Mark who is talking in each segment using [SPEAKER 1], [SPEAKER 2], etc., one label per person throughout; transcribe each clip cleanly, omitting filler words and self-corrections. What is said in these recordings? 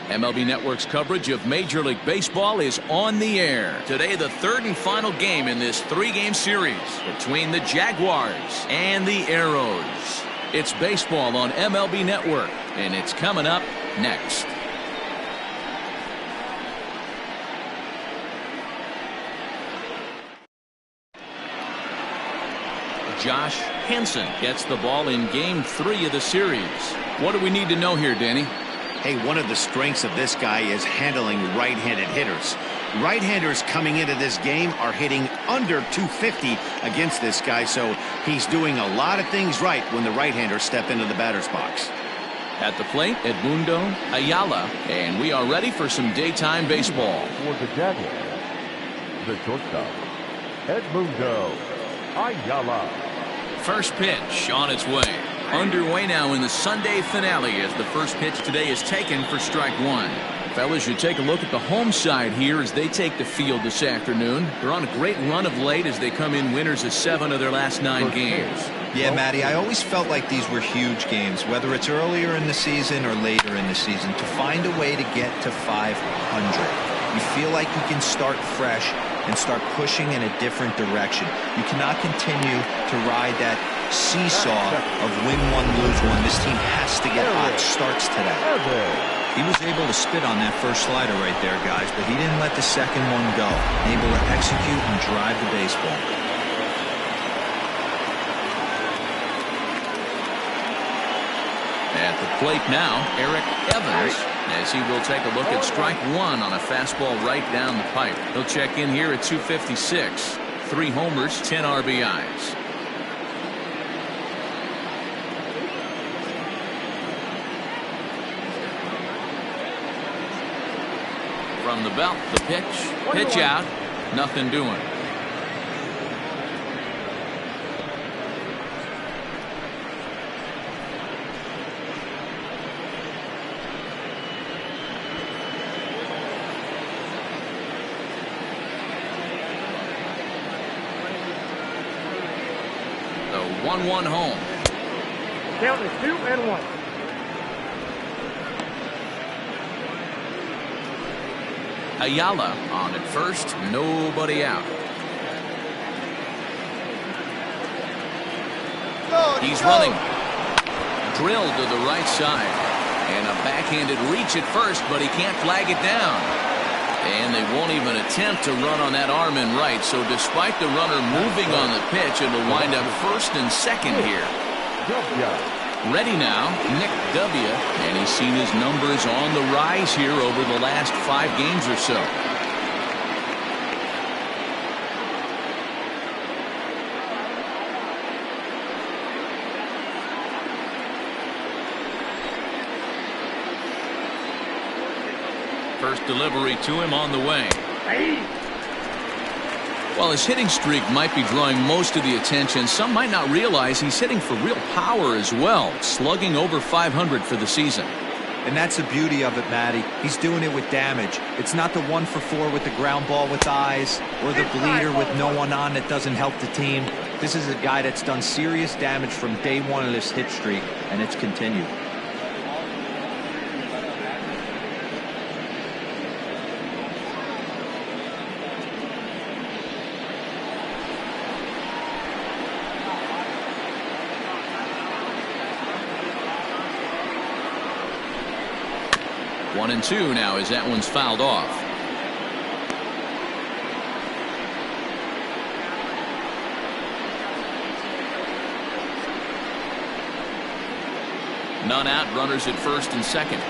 [SPEAKER 1] MLB Network's coverage of Major League Baseball is on the air. Today, the third and final game in this three-game series between the Jaguars and the Arrows. It's baseball on MLB Network, and it's coming up next. Josh Henson gets the ball in Game 3 of the series. What do we need to know here, Danny?
[SPEAKER 2] Hey, one of the strengths of this guy is handling right-handed hitters. Right-handers coming into this game are hitting under 250 against this guy, so he's doing a lot of things right when the right-handers step into the batter's box.
[SPEAKER 1] At the plate, Edmundo Ayala, and we are ready for some daytime baseball.
[SPEAKER 3] For the Jaguars, the shortstop, Edmundo Ayala.
[SPEAKER 1] First pitch on its way. Underway now in the Sunday finale as the first pitch today is taken for strike one. Fellas, you take a look at the home side here as they take the field this afternoon. They're on a great run of late as they come in winners of 7 of their last 9 games.
[SPEAKER 4] Yeah, Matty, I always felt like these were huge games, whether it's earlier in the season or later in the season, to find a way to get to 500. You feel like you can start fresh and start pushing in a different direction. You cannot continue to ride that seesaw of win one, lose one. This team has to get hot starts today. He was able to spit on that first slider right there, guys, but he didn't let the second one go. Able to execute and drive the baseball.
[SPEAKER 1] At the plate now, Eric Evans, as he will take a look at strike one on a fastball right down the pipe. He'll check in here at 256. 3 homers, 10 RBIs. From the belt, the pitch out, nothing doing. The 1-1 home.
[SPEAKER 5] Count is 2-1.
[SPEAKER 1] Ayala on at first, nobody out. He's running. Drilled to the right side. And a backhanded reach at first, but he can't flag it down. And they won't even attempt to run on that arm in right. So despite the runner moving on the pitch, it'll wind up first and second here. Ready now, Nick W., and he's seen his numbers on the rise here over the last 5 games or so. First delivery to him on the way. While his hitting streak might be drawing most of the attention, some might not realize he's hitting for real power as well, slugging over 500 for the season.
[SPEAKER 4] And that's the beauty of it, Matty. He's doing it with damage. It's not the 1-for-4 with the ground ball with eyes or the bleeder with no one on that doesn't help the team. This is a guy that's done serious damage from day one of this hit streak, and it's continued.
[SPEAKER 1] One and two now as that one's fouled off. None out, runners at first and second.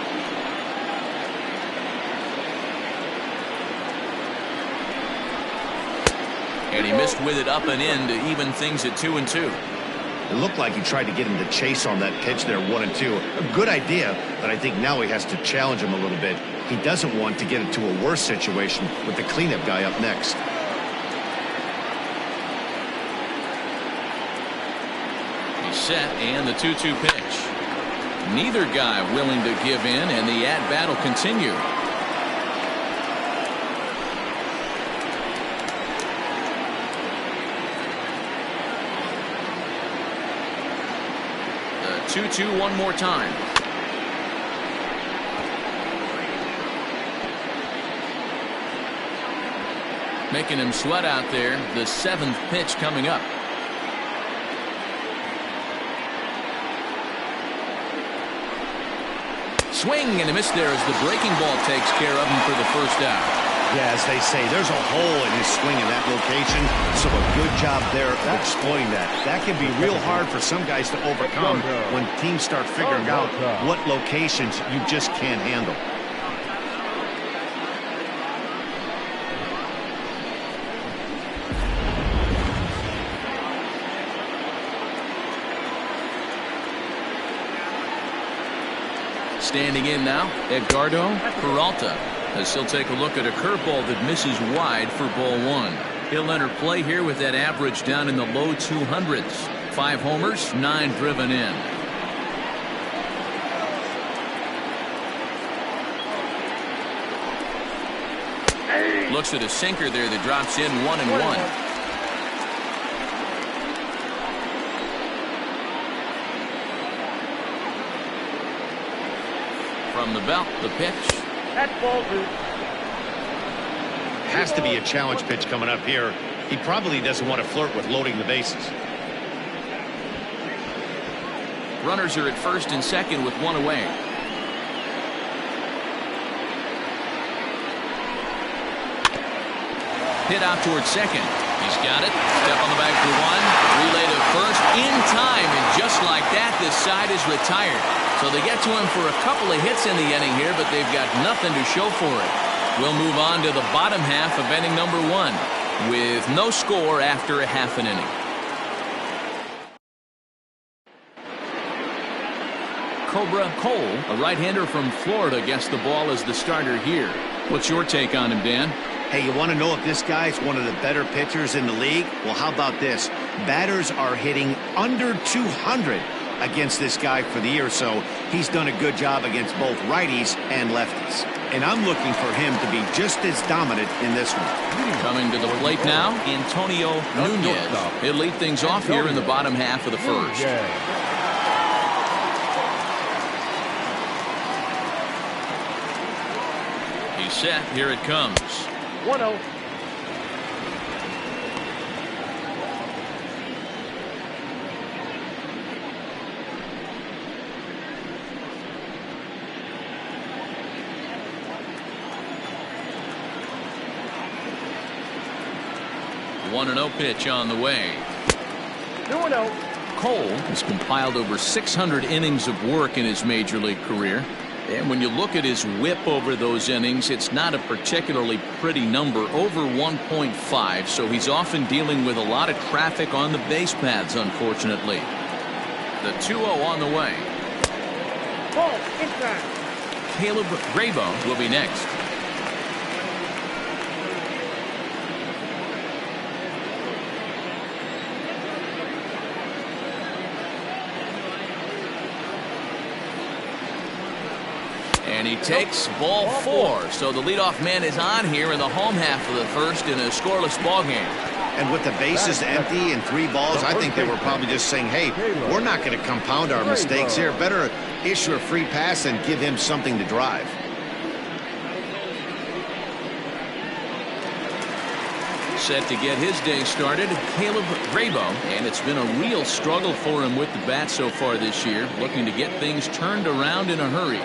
[SPEAKER 1] And he missed with it up and in to even things at 2-2.
[SPEAKER 2] It looked like he tried to get him to chase on that pitch there, 1-2. A good idea, but I think now he has to challenge him a little bit. He doesn't want to get into a worse situation with the cleanup guy up next.
[SPEAKER 1] He's set, and the 2-2 pitch. Neither guy willing to give in, and the at-bat will continue. The 2-2 one more time. Making him sweat out there. The 7th pitch coming up. Swing and a miss there as the breaking ball takes care of him for the first out.
[SPEAKER 2] Yeah, as they say, there's a hole in his swing in that location, so a good job there of exploiting that. That can be real hard for some guys to overcome when teams start figuring out what locations you just can't handle.
[SPEAKER 1] Standing in now, Edgardo Peralta, as he'll take a look at a curveball that misses wide for ball 1. He'll enter play here with that average down in the low 200s. 5 homers, 9 driven in. Looks at a sinker there that drops in 1-1. From the belt, the pitch.
[SPEAKER 5] That's ball 2.
[SPEAKER 2] Has to be a challenge pitch coming up here. He probably doesn't want to flirt with loading the bases.
[SPEAKER 1] Runners are at first and second with 1 away. Hit out towards second. He's got it. Step on the bag for 1. Relay to first in time, and just like that, this side is retired. So they get to him for a couple of hits in the inning here, but they've got nothing to show for it. We'll move on to the bottom half of inning number 1 with no score after a half an inning. Cobra Cole, a right-hander from Florida, gets the ball as the starter here. What's your take on him, Dan?
[SPEAKER 2] Hey, you want to know if this guy's one of the better pitchers in the league? Well, how about this? Batters are hitting under 200 against this guy for the year, so he's done a good job against both righties and lefties. And I'm looking for him to be just as dominant in this one.
[SPEAKER 1] Coming to the plate now, Antonio Nunez. He'll lead things off here in the bottom half of the first. He's set. Here it comes.
[SPEAKER 5] 1-0.
[SPEAKER 1] One 1-0 pitch on the way.
[SPEAKER 5] 2-0.
[SPEAKER 1] Cole has compiled over 600 innings of work in his major league career. And when you look at his whip over those innings, it's not a particularly pretty number, over 1.5. So he's often dealing with a lot of traffic on the base paths, unfortunately. The 2-0 on the way.
[SPEAKER 5] Ball inside.
[SPEAKER 1] Caleb Grabo will be next. And he takes ball 4. So the leadoff man is on here in the home half of the first in a scoreless ball game.
[SPEAKER 2] And with the bases empty and 3 balls, I think they were probably just saying, hey, we're not going to compound our mistakes here. Better issue a free pass and give him something to drive.
[SPEAKER 1] Set to get his day started, Caleb Grabo, and it's been a real struggle for him with the bat so far this year, looking to get things turned around in a hurry.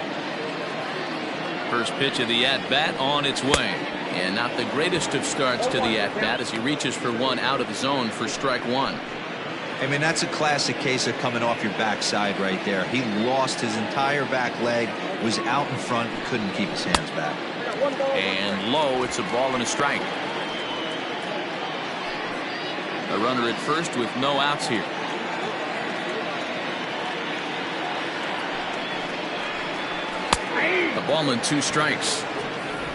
[SPEAKER 1] First pitch of the at-bat on its way. And not the greatest of starts to the at-bat as he reaches for one out of the zone for strike 1.
[SPEAKER 4] I mean, that's a classic case of coming off your backside right there. He lost his entire back leg, was out in front, couldn't keep his hands back.
[SPEAKER 1] And low, it's a ball and a strike. A runner at first with no outs here. A ball and 2 strikes.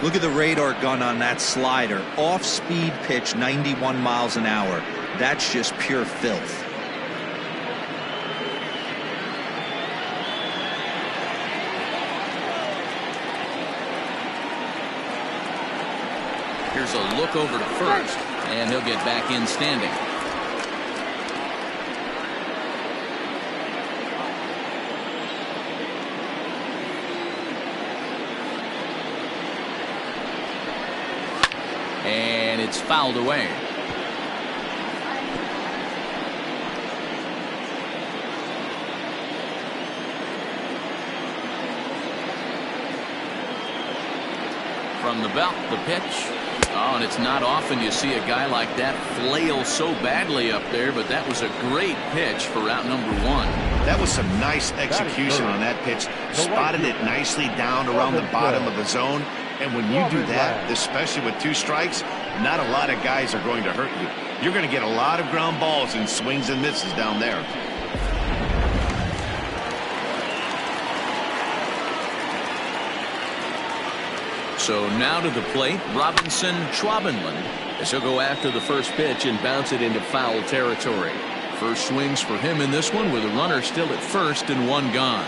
[SPEAKER 4] Look at the radar gun on that slider. Off-speed pitch, 91 miles an hour. That's just pure filth.
[SPEAKER 1] Here's a look over to first, and he'll get back in standing. And and it's fouled away. From the belt, the pitch. Oh, and it's not often you see a guy like that flail so badly up there, but that was a great pitch for out number one.
[SPEAKER 2] That was some nice execution on that pitch. Spotted it nicely down around the bottom of the zone. And when you do that, especially with 2 strikes, not a lot of guys are going to hurt you. You're going to get a lot of ground balls and swings and misses down there.
[SPEAKER 1] So now to the plate, Robinson Schwabenland, as he'll go after the first pitch and bounce it into foul territory. First swings for him in this one with a runner still at first and 1 gone.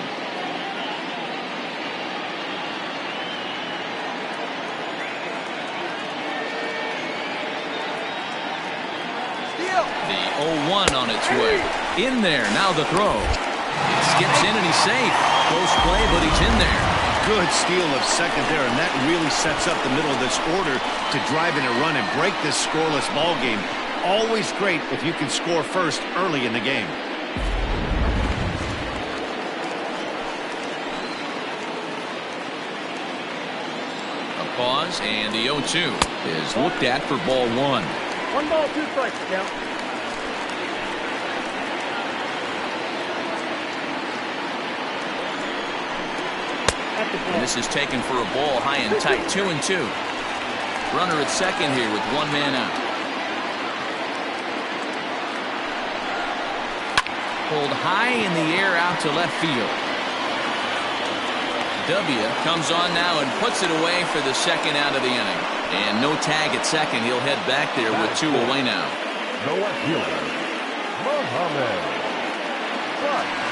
[SPEAKER 1] The 0-1 on its way. In there, now the throw. It skips in and he's safe. Close play, but he's in there.
[SPEAKER 2] Good steal of second there, and that really sets up the middle of this order to drive in a run and break this scoreless ball game. Always great if you can score first early in the game.
[SPEAKER 1] A pause, and the 0-2 is looked at for ball 1.
[SPEAKER 5] 1 ball, 2 strikes, count.
[SPEAKER 1] And this is taken for a ball high and tight. 2-2. Runner at second here with 1 man out. Pulled high in the air out to left field. W comes on now and puts it away for the second out of the inning. And no tag at second. He'll head back there with 2 away now.
[SPEAKER 3] No fielder, Mohammed Butts.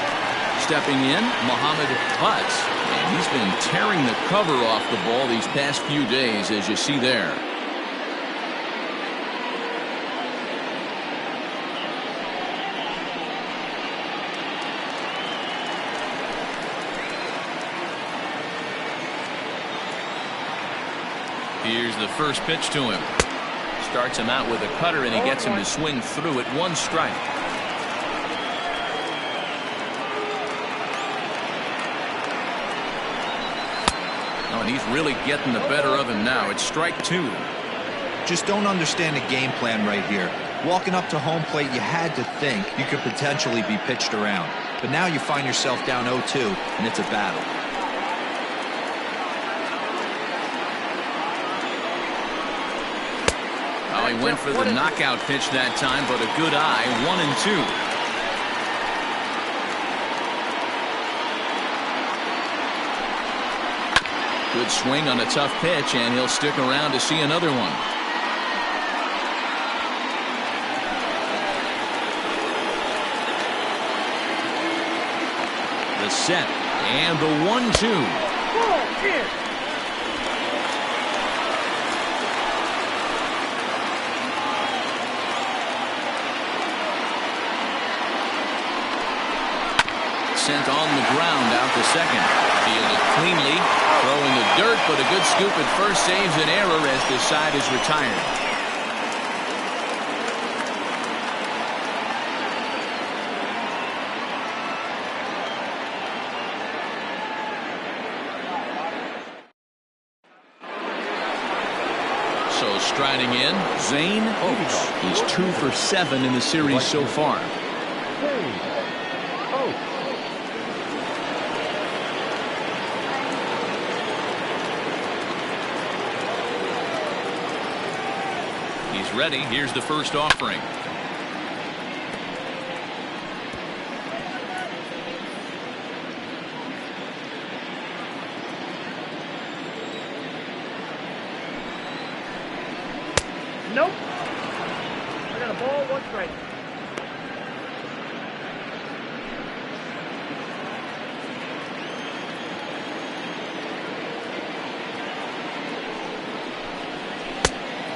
[SPEAKER 1] Stepping in, Mohammed Butts. And he's been tearing the cover off the ball these past few days, as you see there. Here's the first pitch to him. Starts him out with a cutter, and he gets him to swing through it. 1 strike. Oh, and he's really getting the better of him now. It's strike 2.
[SPEAKER 4] Just don't understand the game plan right here. Walking up to home plate, you had to think you could potentially be pitched around. But now you find yourself down 0-2, and it's a battle.
[SPEAKER 1] Oh, he went for the knockout pitch that time, but a good eye. 1-2. Good swing on a tough pitch, and he'll stick around to see another one. The set and the 1-2.
[SPEAKER 5] Ball in.
[SPEAKER 1] Sent on the ground out to second. Fielded cleanly, throwing the dirt, but a good scoop at first saves an error as the side is retired. So striding in, Zane Oates. He's 2 for 7 in the series so far. He's ready. Here's the first offering.
[SPEAKER 5] Nope. I got a ball, 1 strike.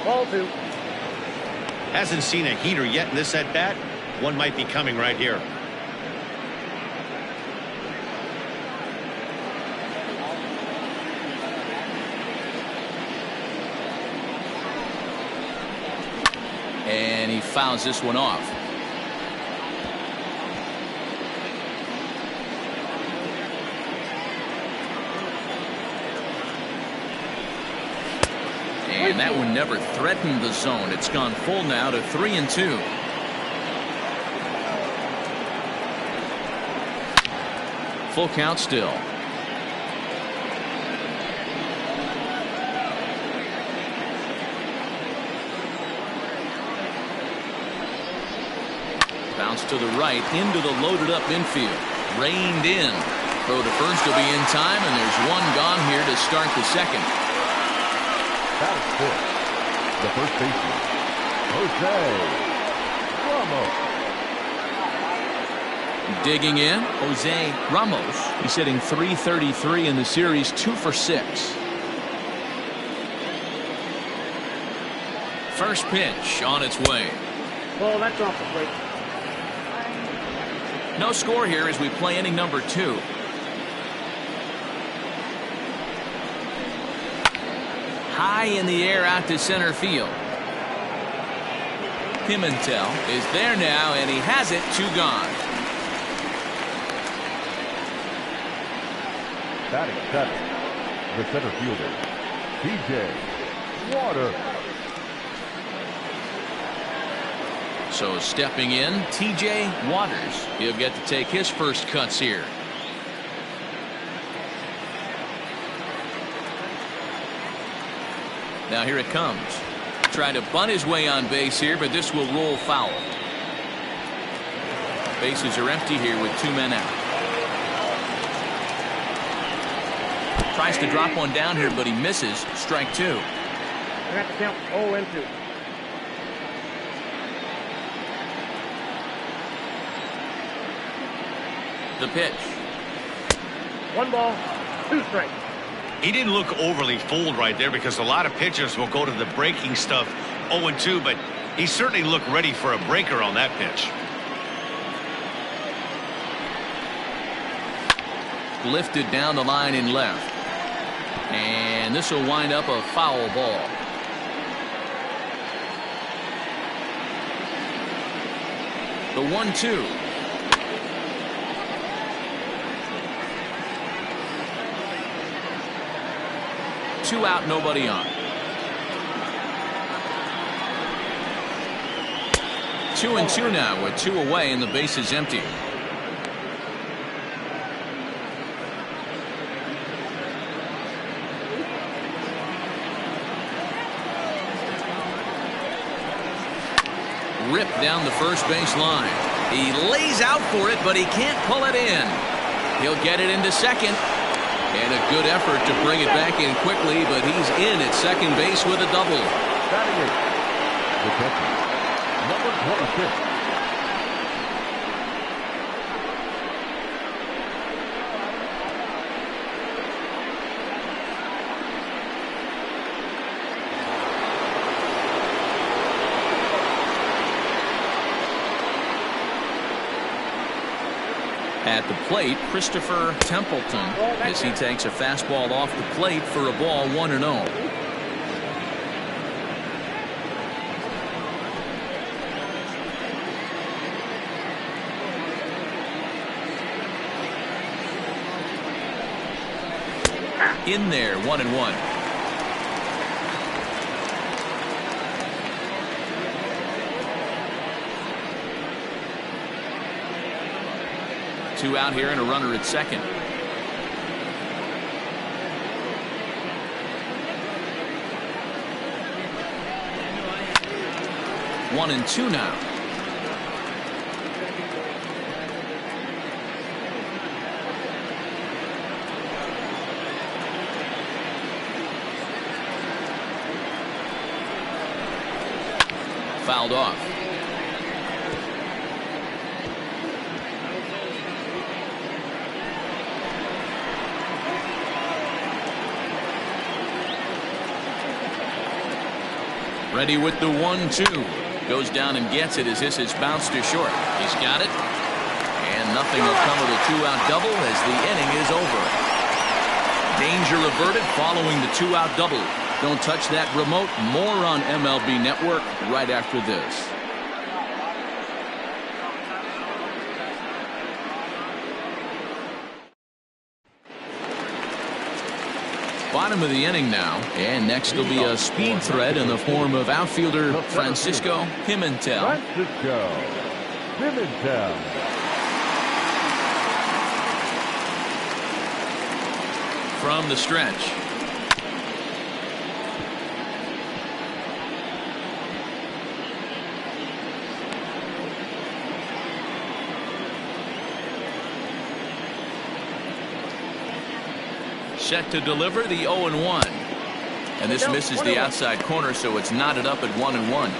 [SPEAKER 5] Ball 2.
[SPEAKER 2] Hasn't seen a heater yet in this at-bat. One might be coming right here.
[SPEAKER 1] And he fouls this one off. And that one never threatened the zone. It's gone full now to 3-2. Full count still. Bounce to the right into the loaded up infield. Reined in. Throw to first will be in time, and there's one gone here to start the second.
[SPEAKER 3] That is fifth. The first baseman, Jose Ramos.
[SPEAKER 1] Digging in, Jose Ramos. He's hitting .333 in the series, 2 for 6. First pitch on its way.
[SPEAKER 5] Ball, that's off the plate.
[SPEAKER 1] No score here as we play inning number 2. High in the air out to center field. Pimentel is there now, and he has it. 2 gone.
[SPEAKER 3] Batting seventh, the center fielder, T.J. Waters.
[SPEAKER 1] So stepping in, T.J. Waters. He'll get to take his first cuts here. Now here it comes. Trying to bunt his way on base here, but this will roll foul. Bases are empty here with 2 men out. Tries to drop one down here, but he misses. Strike 2.
[SPEAKER 5] I got to count 0-2.
[SPEAKER 2] The pitch.
[SPEAKER 5] 1 ball, 2 strikes.
[SPEAKER 2] He didn't look overly fooled right there because a lot of pitchers will go to the breaking stuff 0-2, but he certainly looked ready for a breaker on that pitch.
[SPEAKER 1] Lifted down the line in left. And this will wind up a foul ball. The 1-2. Two out, nobody on. 2-2 now with 2 away and the base is empty. Ripped down the first base line. He lays out for it, but he can't pull it in. He'll get it into second. And a good effort to bring it back in quickly, but he's in at second base with a double.
[SPEAKER 3] Batting eighth, the catcher, number 26.
[SPEAKER 1] At the plate, Christopher Templeton, as he takes a fastball off the plate for a ball 1-0. In there, 1-1. Two out here and a runner at second. One and two now. Fouled off. Ready with the 1-2. Goes down and gets it as this is bounced to short. He's got it. And nothing will come of the 2-out double as the inning is over. Danger averted following the 2-out double. Don't touch that remote. More on MLB Network right after this. Bottom of the inning now, and next will be a speed threat in the form of outfielder Francisco Pimentel. From the stretch. Set to deliver the 0-1. And this misses the outside corner, so it's knotted up at 1-1.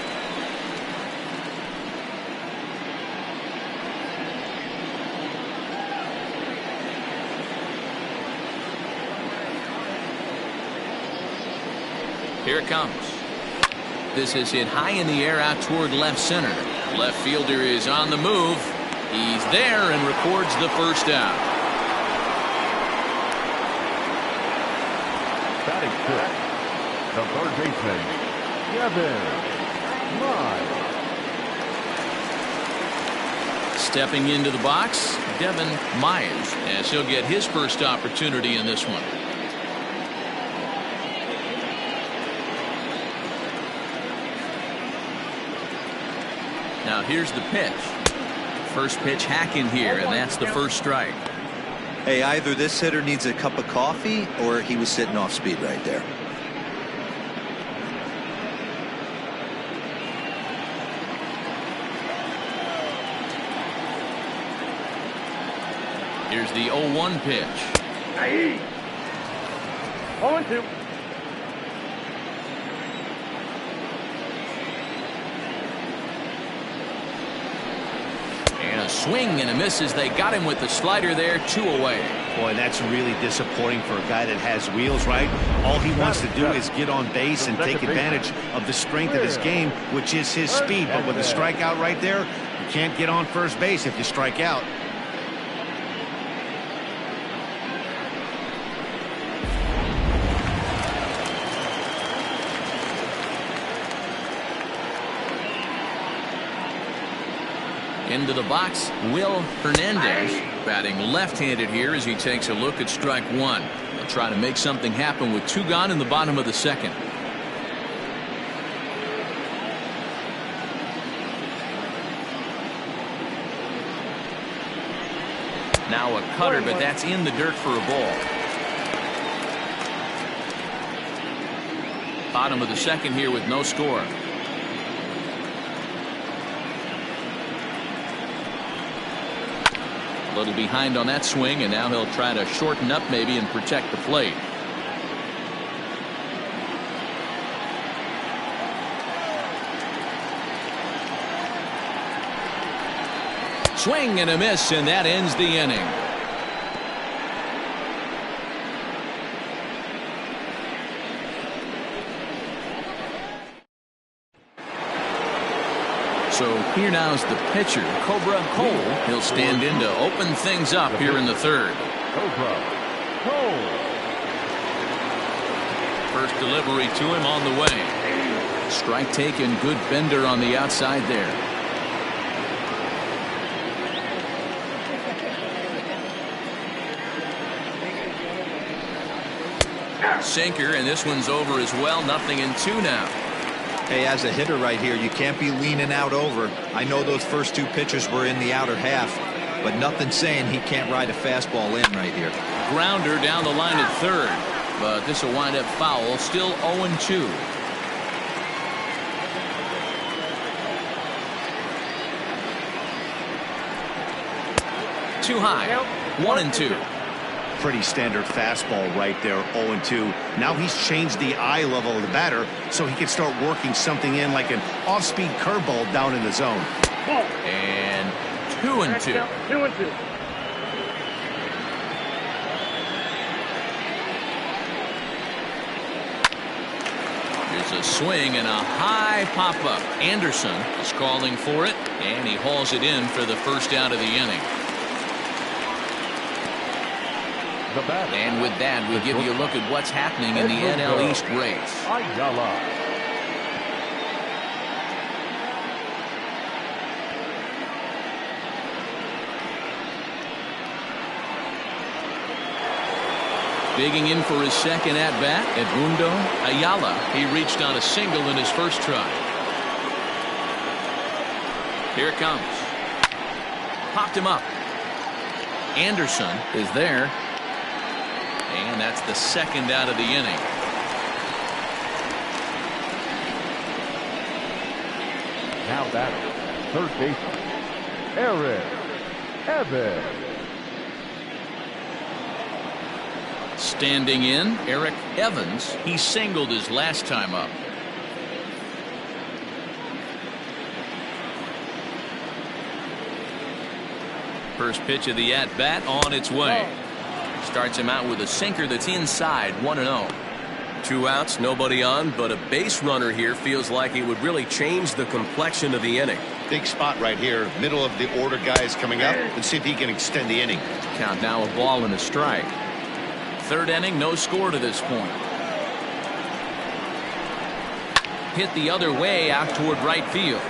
[SPEAKER 1] Here it comes. This is hit high in the air out toward left center. Left fielder is on the move. He's there and records the first out.
[SPEAKER 3] Batting fifth, the third baseman, Devin Mize.
[SPEAKER 1] Stepping into the box, Devin Mize, as he'll get his first opportunity in this one. Now here's the pitch. First pitch hack in here, and that's the first strike.
[SPEAKER 4] Hey, either this hitter needs a cup of coffee or he was sitting off speed right there.
[SPEAKER 1] Here's the 0-1 pitch.
[SPEAKER 5] 0-2.
[SPEAKER 1] A swing and a miss as they got him with the slider there, 2 away.
[SPEAKER 2] Boy, that's really disappointing for a guy that has wheels, right? All he wants to do is get on base and take advantage of the strength of his game, which is his speed. But with a strikeout right there, you can't get on first base if you strike out.
[SPEAKER 1] Into the box, Will Hernandez, batting left-handed here as he takes a look at strike one. He'll try to make something happen with 2 gone in the bottom of the second. Now a cutter, but that's in the dirt for a ball. Bottom of the second here with no score. A little behind on that swing, and now he'll try to shorten up maybe and protect the plate. Swing and a miss, and that ends the inning. So here now's the pitcher, Cobra Cole. He'll stand in to open things up here in the third.
[SPEAKER 3] Cobra Cole.
[SPEAKER 1] First delivery to him on the way. Strike taken, good bender on the outside there. Sinker, and this one's over as well. 0-2 now.
[SPEAKER 4] Hey, as a hitter right here, you can't be leaning out over. I know those first 2 pitches were in the outer half, but nothing saying he can't ride a fastball in right here.
[SPEAKER 1] Grounder down the line at third, but this will wind up foul. Still 0-2. Too high. 1-2.
[SPEAKER 2] Pretty standard fastball right there, 0-2. Now he's changed the eye level of the batter so he can start working something in like an off-speed curveball down in the zone.
[SPEAKER 1] And 2-2.
[SPEAKER 5] 2-2.
[SPEAKER 1] There's a swing and a high pop-up. Anderson is calling for it, and he hauls it in for the first out of the inning.
[SPEAKER 3] The batter.
[SPEAKER 1] And with that, we give you a look at what's happening in the NL East race.
[SPEAKER 3] Ayala.
[SPEAKER 1] Digging in for his second at-bat, Edmundo Ayala. He reached on a single in his first try. Here it comes. Popped him up. Anderson is there. And that's the second out of the inning.
[SPEAKER 3] Now batting, third baseman, Eric Evans.
[SPEAKER 1] Standing in, Eric Evans. He singled his last time up. First pitch of the at-bat on its way. Starts him out with a sinker that's inside, 1-0.
[SPEAKER 6] 2 outs, nobody on, but a base runner here feels like it would really change the complexion of the inning.
[SPEAKER 2] Big spot right here. Middle of the order guy is coming up. Let's see if he can extend the inning.
[SPEAKER 1] Count now a ball and a strike. Third inning, no score to this point. Hit the other way out toward right field.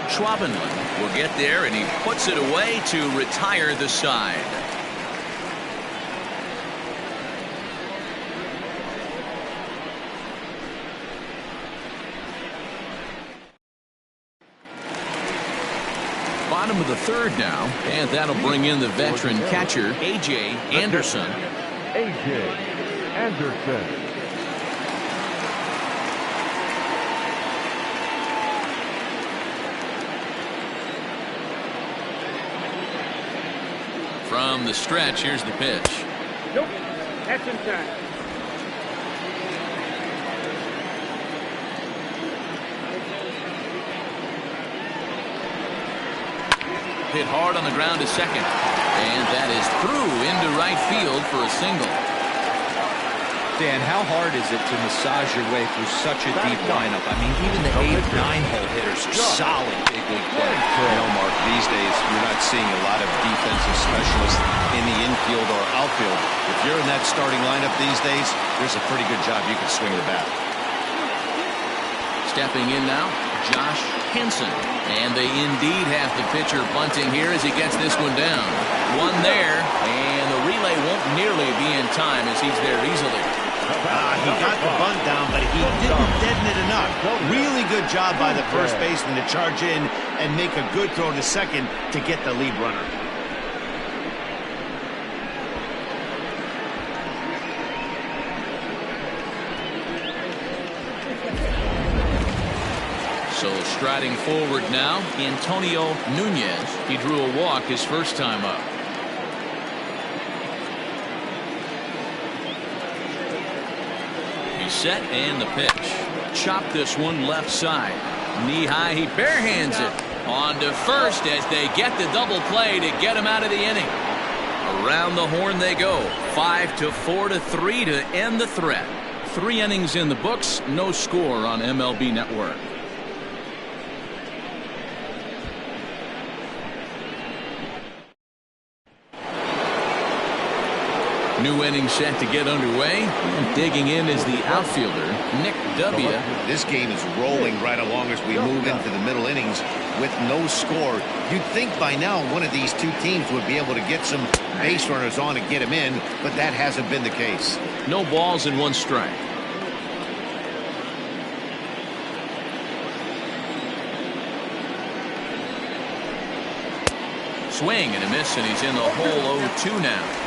[SPEAKER 1] Schwabenland will get there, and he puts it away to retire the side. Bottom of the third now, and that'll bring in the veteran catcher, A.J. Anderson.
[SPEAKER 3] A.J. Anderson.
[SPEAKER 1] From the stretch, here's the pitch.
[SPEAKER 5] Nope. That's inside.
[SPEAKER 1] Hit hard on the ground to second. And that is through into right field for a single.
[SPEAKER 4] Dan, how hard is it to massage your way through such a deep lineup? I mean, even the 8, 9-hole hitters are solid big league play.
[SPEAKER 7] You know, Mark, these days you're not seeing a lot of defensive specialists in the infield or outfield. If you're in that starting lineup these days, there's a pretty good job you can swing the bat.
[SPEAKER 1] Stepping in now, Josh Henson. And they indeed have the pitcher bunting here as he gets this one down. One there, and the relay won't nearly be in time as he's there easily.
[SPEAKER 2] He got the bunt down, but he didn't deaden it enough. Really good job by the first baseman to charge in and make a good throw to second to get the lead runner.
[SPEAKER 1] So striding forward now, Antonio Nunez. He drew a walk his first time up. He's set and the pitch. Chop this one left side. Knee high, he barehands it. On to first as they get the double play to get him out of the inning. Around the horn they go. 5-4-3 to end the threat. 3 innings in the books, no score on MLB Network. New inning set to get underway, and digging in is the outfielder, Nick W.
[SPEAKER 2] This game is rolling right along as we move into the middle innings with no score. You'd think by now one of these two teams would be able to get some base runners on and get them in, but that hasn't been the case.
[SPEAKER 1] No balls and 1 strike. Swing and a miss, and he's in the hole 0-2 now.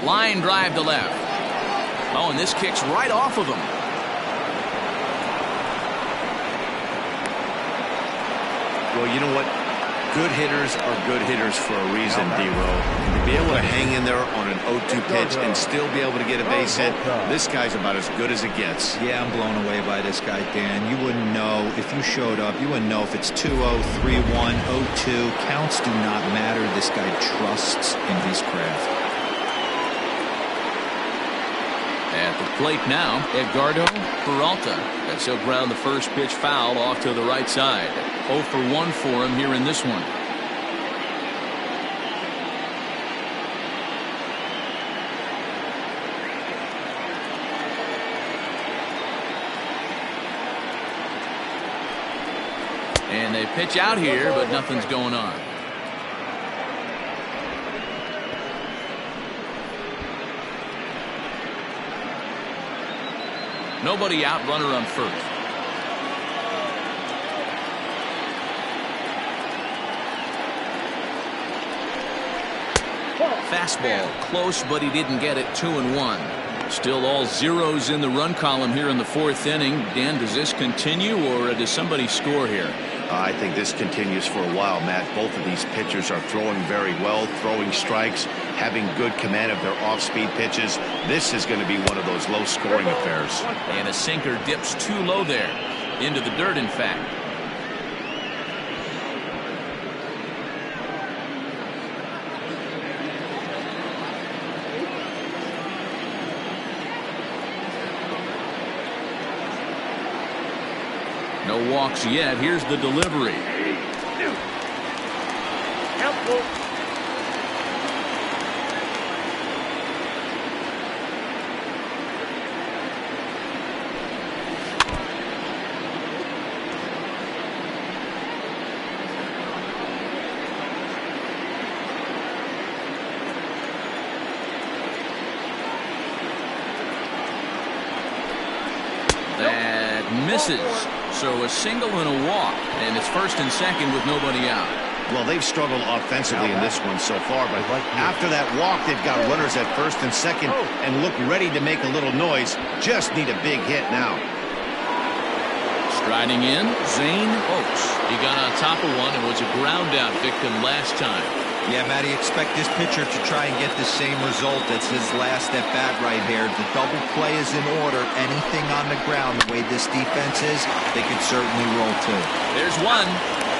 [SPEAKER 1] Line drive to left. Oh, and this kicks right off of him.
[SPEAKER 2] Well, you know what? Good hitters are good hitters for a reason, D-Row. To be able to hang in there on an 0-2 pitch and still be able to get a base hit, this guy's about as good as it gets.
[SPEAKER 4] Yeah, I'm blown away by this guy, Dan. You wouldn't know if you showed up. You wouldn't know if it's 2-0, 3-1, 0-2. Counts do not matter. This guy trusts in his craft.
[SPEAKER 1] At the plate now, Edgardo Peralta. As he'll ground the first pitch foul off to the right side. 0 for 1 for him here in this one. And they pitch out here, but nothing's going on. Nobody out, runner on first. Fastball close, but he didn't get it. 2-1. Still all zeros in the run column here in the 4th inning. Dan, does this continue, or does somebody score here?
[SPEAKER 2] I think this continues for a while, Matt. Both of these pitchers are throwing very well, throwing strikes, having good command of their off-speed pitches. This is going to be one of those low-scoring affairs.
[SPEAKER 1] And a sinker dips too low there. Into the dirt, in fact. No walks yet. Here's the delivery.
[SPEAKER 5] Helpful.
[SPEAKER 1] That misses. So a single and a walk, and it's 1st and 2nd with nobody out.
[SPEAKER 2] Well, they've struggled offensively in this one so far, but after that walk, they've got runners at 1st and 2nd and look ready to make a little noise. Just need a big hit now.
[SPEAKER 1] Striding in, Zane Oaks. He got on top of one and was a ground out victim last time.
[SPEAKER 4] Yeah, Matty, expect this pitcher to try and get the same result as his last at bat right here. The double play is in order. Anything on the ground, the way this defense is, they could certainly roll too.
[SPEAKER 1] There's one.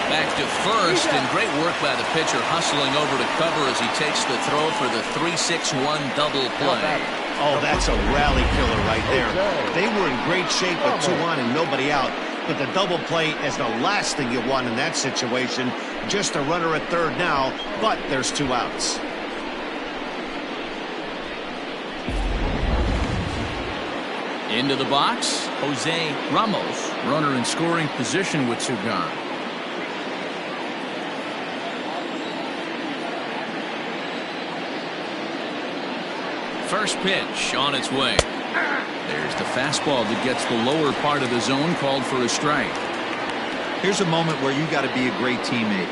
[SPEAKER 1] Back to first, and great work by the pitcher hustling over to cover as he takes the throw for the 3-6-1 double play.
[SPEAKER 2] Oh, that's a rally killer right there. They were in great shape with 2 on and nobody out. But the double play is the last thing you want in that situation. Just a runner at 3rd now, but there's 2 outs.
[SPEAKER 1] Into the box, Jose Ramos. Runner in scoring position with 2 gone. First pitch on its way. There's the fastball that gets the lower part of the zone, called for a strike.
[SPEAKER 4] Here's a moment where you got to be a great teammate.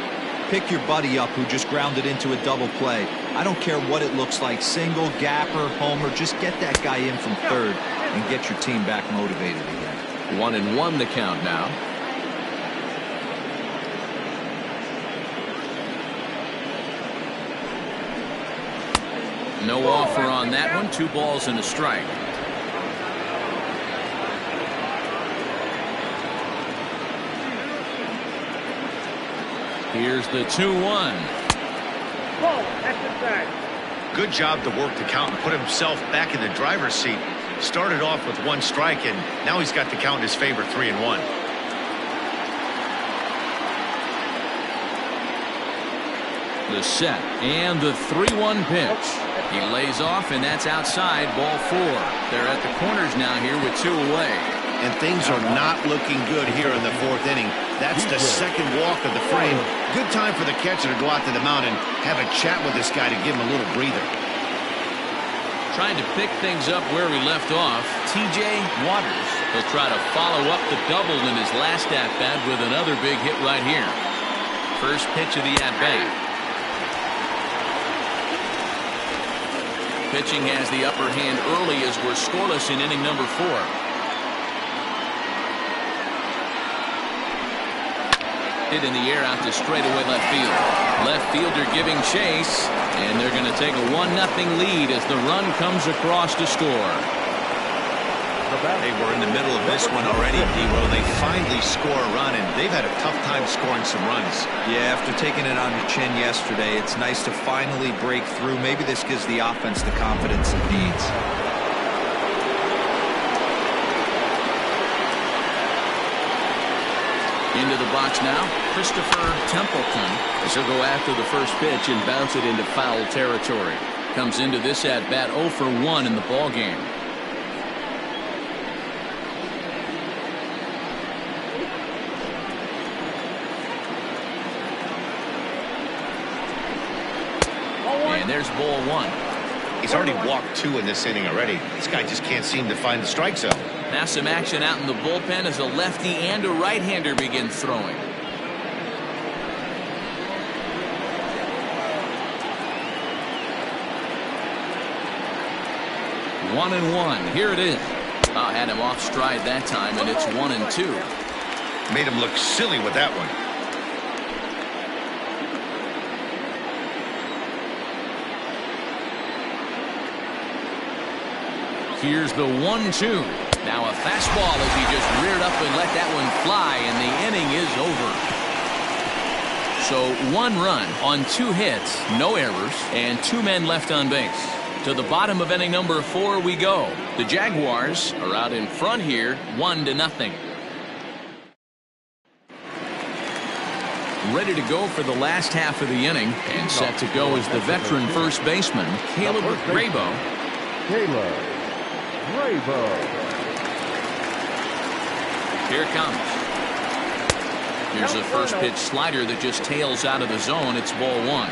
[SPEAKER 4] Pick your buddy up who just grounded into a double play. I don't care what it looks like, single, gapper, homer, just get that guy in from 3rd and get your team back motivated again.
[SPEAKER 1] 1-1 the count now. No offer on that one. 2 balls and a strike. Here's the 2-1.
[SPEAKER 7] Good job to work the count and put himself back in the driver's seat. Started off with 1 strike, and now he's got the count in his favor, 3-1.
[SPEAKER 1] The set and the 3-1 pitch. He lays off, and that's outside, ball 4. They're at the corners now here with 2 away.
[SPEAKER 2] And things are not looking good here in the 4th inning. That's the 2nd walk of the frame. Good time for the catcher to go out to the mound and have a chat with this guy to give him a little breather.
[SPEAKER 1] Trying to pick things up where we left off, T.J. Waters. He'll try to follow up the double in his last at-bat with another big hit right here. First pitch of the at-bat. Pitching has the upper hand early as we're scoreless in inning number 4. Hit in the air out to straightaway left field. Left fielder giving chase, and they're going to take a 1-0 lead as the run comes across to score.
[SPEAKER 7] They were in the middle of this one already, D-Row. They finally score a run, and they've had a tough time scoring some runs.
[SPEAKER 4] Yeah, after taking it on the chin yesterday, it's nice to finally break through. Maybe this gives the offense the confidence it needs.
[SPEAKER 1] Into the box now, Christopher Templeton.
[SPEAKER 6] As he'll go after the first pitch and bounce it into foul territory.
[SPEAKER 1] Comes into this at bat 0 for 1 in the ball game. And there's ball 1.
[SPEAKER 2] He's already walked 2 in this inning already. This guy just can't seem to find the strike zone.
[SPEAKER 1] Now some action out in the bullpen as a lefty and a right-hander begin throwing. 1-1. Here it is. Had him off stride that time, and it's 1-2.
[SPEAKER 2] Made him look silly with that one.
[SPEAKER 1] Here's the 1-2. Now a fastball as he just reared up and let that one fly, and the inning is over. So 1 run on 2 hits, no errors, and 2 men left on base. To the bottom of inning number 4 we go. The Jaguars are out in front here, 1-0. Ready to go for the last half of the inning, and set to go is the veteran first baseman, Caleb Graybo.
[SPEAKER 3] Caleb Graybo.
[SPEAKER 1] Here it comes. Here's a first pitch slider that just tails out of the zone. It's ball 1.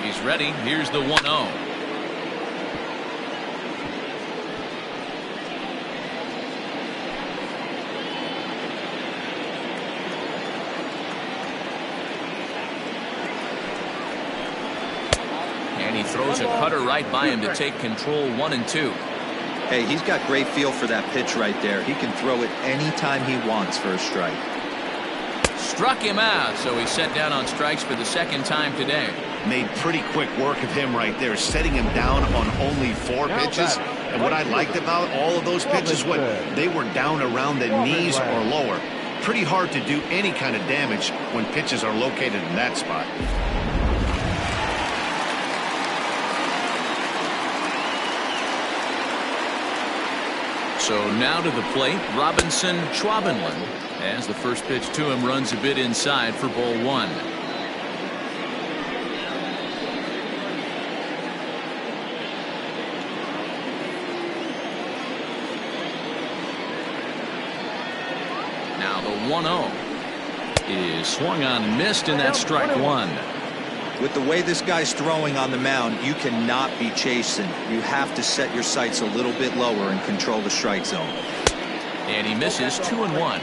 [SPEAKER 1] He's ready. Here's the 1-0. And he throws a cutter right by him to take control. 1-2.
[SPEAKER 4] Hey, he's got great feel for that pitch right there. He can throw it anytime he wants for a strike.
[SPEAKER 1] Struck him out, so he's set down on strikes for the second time today.
[SPEAKER 2] Made pretty quick work of him right there, setting him down on only 4 pitches. And what I liked about all of those pitches, what they were down around the knees or lower. Pretty hard to do any kind of damage when pitches are located in that spot.
[SPEAKER 1] So now to the plate, Robinson Schwabenland, as the first pitch to him runs a bit inside for ball 1. Now the 1-0 is swung on and missed, and that's strike 1.
[SPEAKER 4] With the way this guy's throwing on the mound, you cannot be chasing. You have to set your sights a little bit lower and control the strike zone.
[SPEAKER 1] And he misses 2-1.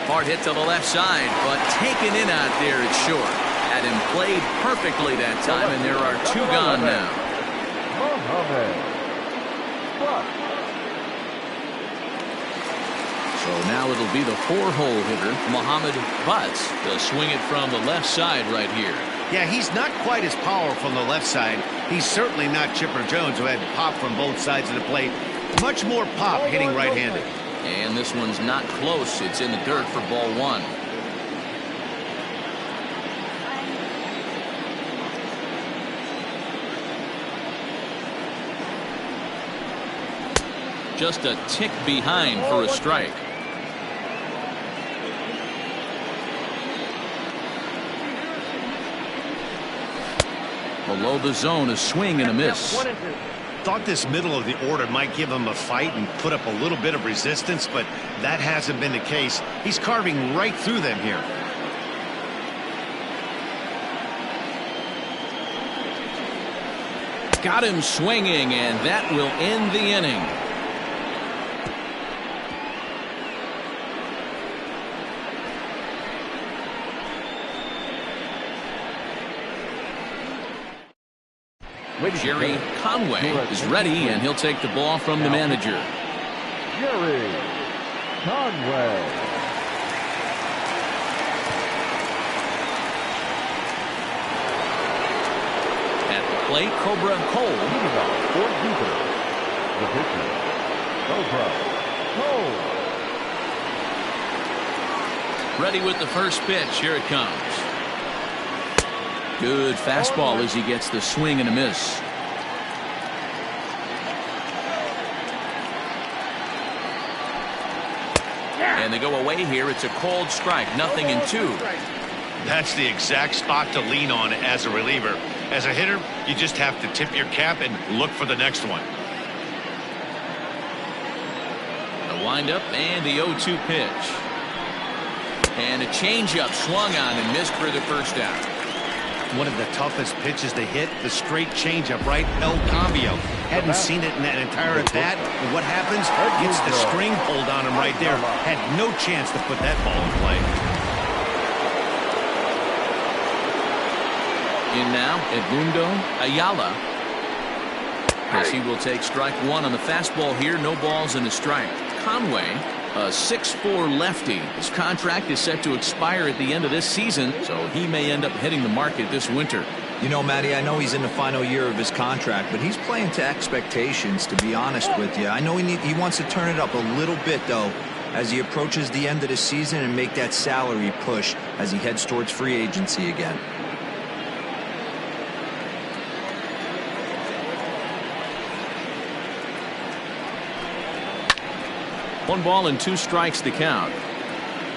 [SPEAKER 1] Hard hit to the left side, but taken in out there, it's short. Had him played perfectly that time, and there are 2 gone now. So now it'll be the 4-hole hitter, Muhammad Butts, to swing it from the left side right here.
[SPEAKER 2] Yeah, he's not quite as powerful from the left side. He's certainly not Chipper Jones, who had pop from both sides of the plate. Much more pop hitting right-handed.
[SPEAKER 1] And this one's not close. It's in the dirt for ball 1. Just a tick behind for a strike. Below the zone, a swing and a miss.
[SPEAKER 2] Thought this middle of the order might give him a fight and put up a little bit of resistance, but that hasn't been the case. He's carving right through them here.
[SPEAKER 1] Got him swinging, and that will end the inning. Jerry Conway is ready, and he'll take the ball from the manager.
[SPEAKER 3] Jerry Conway.
[SPEAKER 1] At the plate, Cobra Cole.
[SPEAKER 3] Leading off for Jupiter, The pitcher, Cobra Cole.
[SPEAKER 1] Ready with the first pitch. Here it comes. Good fastball as he gets the swing and a miss. And they go away here. It's a cold strike. 0-2.
[SPEAKER 2] That's the exact spot to lean on as a reliever. As a hitter, you just have to tip your cap and look for the next one.
[SPEAKER 1] The windup and the 0-2 pitch. And a changeup swung on and missed for the first out.
[SPEAKER 2] One of the toughest pitches to hit, the straight changeup, right? El Cambio. Hadn't seen it in that entire at bat. And what happens? Gets the string pulled on him right there. Had no chance to put that ball in play.
[SPEAKER 1] In now, Edmundo Ayala. As he will take strike one on the fastball here. No balls and a strike. Conway, a 6'4" lefty. His contract is set to expire at the end of this season, so he may end up hitting the market this winter.
[SPEAKER 4] You know, Matty, I know he's in the final year of his contract, but he's playing to expectations, to be honest with you. I know he wants to turn it up a little bit, though, as he approaches the end of the season and make that salary push as he heads towards free agency again.
[SPEAKER 1] One ball and two strikes to count.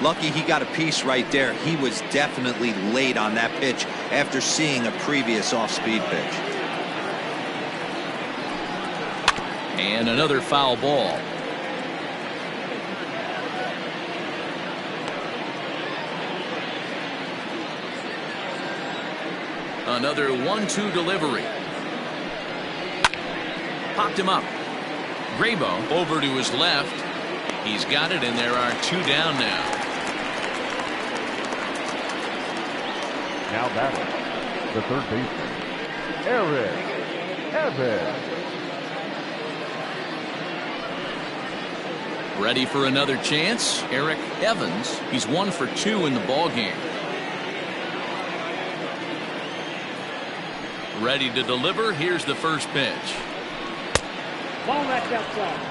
[SPEAKER 4] Lucky he got a piece right there. He was definitely late on that pitch after seeing a previous off-speed pitch.
[SPEAKER 1] And another foul ball. Another 1-2 delivery. Popped him up. Graybo over to his left. He's got it, and there are two down now.
[SPEAKER 3] Now batting, the third baseman, Eric Evans.
[SPEAKER 1] Ready for another chance. Eric Evans. He's 1 for 2 in the ball game. Ready to deliver. Here's the first pitch.
[SPEAKER 5] Ball back outside.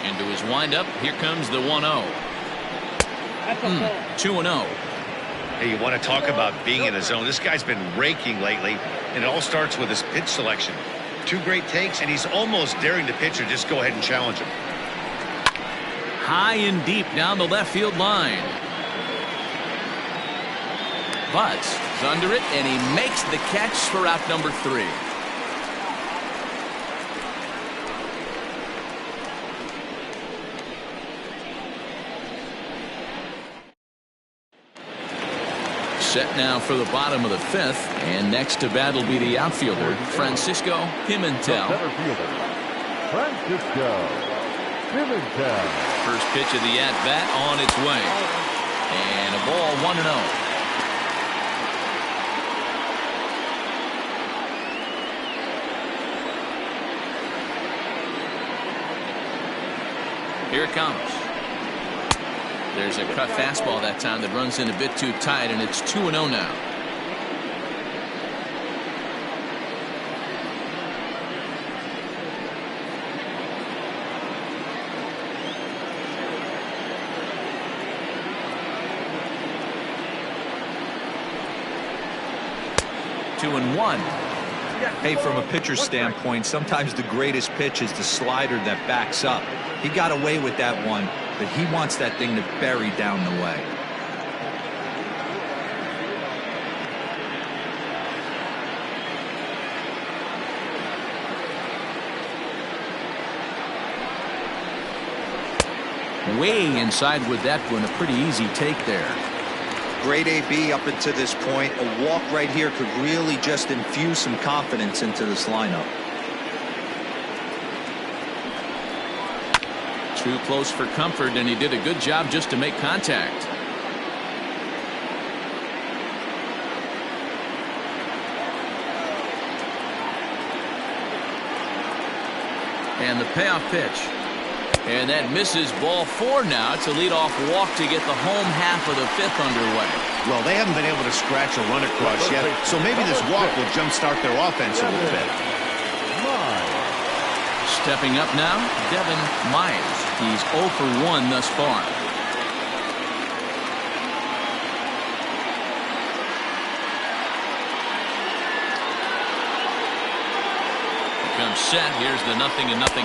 [SPEAKER 1] Into his windup. Here comes the 1-0.
[SPEAKER 5] That's a ball.
[SPEAKER 1] 2-0.
[SPEAKER 2] Hey, you want to talk about being in the zone? This guy's been raking lately, and it all starts with his pitch selection. 2 great takes, and he's almost daring the pitcher just go ahead and challenge him.
[SPEAKER 1] High and deep down the left field line. Butts is under it, and he makes the catch for out number 3. Set now for the bottom of the 5th, and next to bat will be the outfielder, Francisco Pimentel.
[SPEAKER 3] Center fielder, Francisco Pimentel.
[SPEAKER 1] First pitch of the at-bat on its way. And a ball, 1-0. Here it comes. There's a cut fastball that time that runs in a bit too tight, and it's 2-0 now. Two and one.
[SPEAKER 4] Hey, from a pitcher's standpoint, sometimes the greatest pitch is the slider that backs up. He got away with that one, but he wants that thing to bury down the way.
[SPEAKER 1] Way inside with that one. A pretty easy take there.
[SPEAKER 4] Great AB up until this point. A walk right here could really just infuse some confidence into this lineup.
[SPEAKER 1] Too close for comfort, and he did a good job just to make contact. And the payoff pitch. And that misses. Ball 4 now. It's a leadoff walk to get the home half of the 5th underway.
[SPEAKER 2] Well, they haven't been able to scratch a run across yet, so maybe this walk will jumpstart their offense a little bit.
[SPEAKER 1] Stepping up now, Devin Myers. He's 0 for 1 thus far. Comes set. Here's the 0-0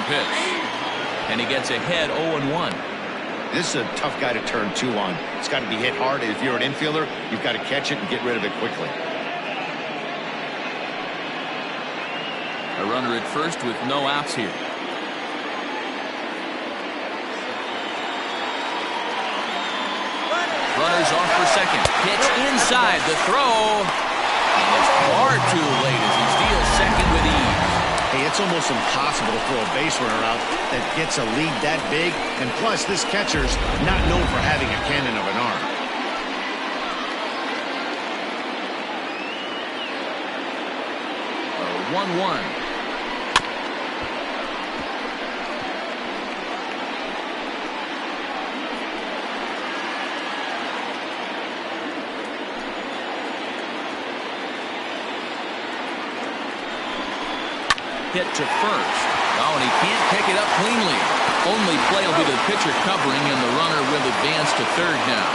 [SPEAKER 1] pitch. And he gets ahead 0-1.
[SPEAKER 2] This is a tough guy to turn 2 on. It's got to be hit hard. If you're an infielder, you've got to catch it and get rid of it quickly.
[SPEAKER 1] A runner at first with no outs here. Runners off for second. Pitch inside. The throw. And it's far too late as he steals second with ease.
[SPEAKER 2] Hey, it's almost impossible to throw a base runner out that gets a lead that big. And plus, this catcher's not known for having a cannon of an arm.
[SPEAKER 1] A 1-1. Hit to first. Oh, and he can't pick it up cleanly. Only play will be to the pitcher covering, and the runner will advance to third now.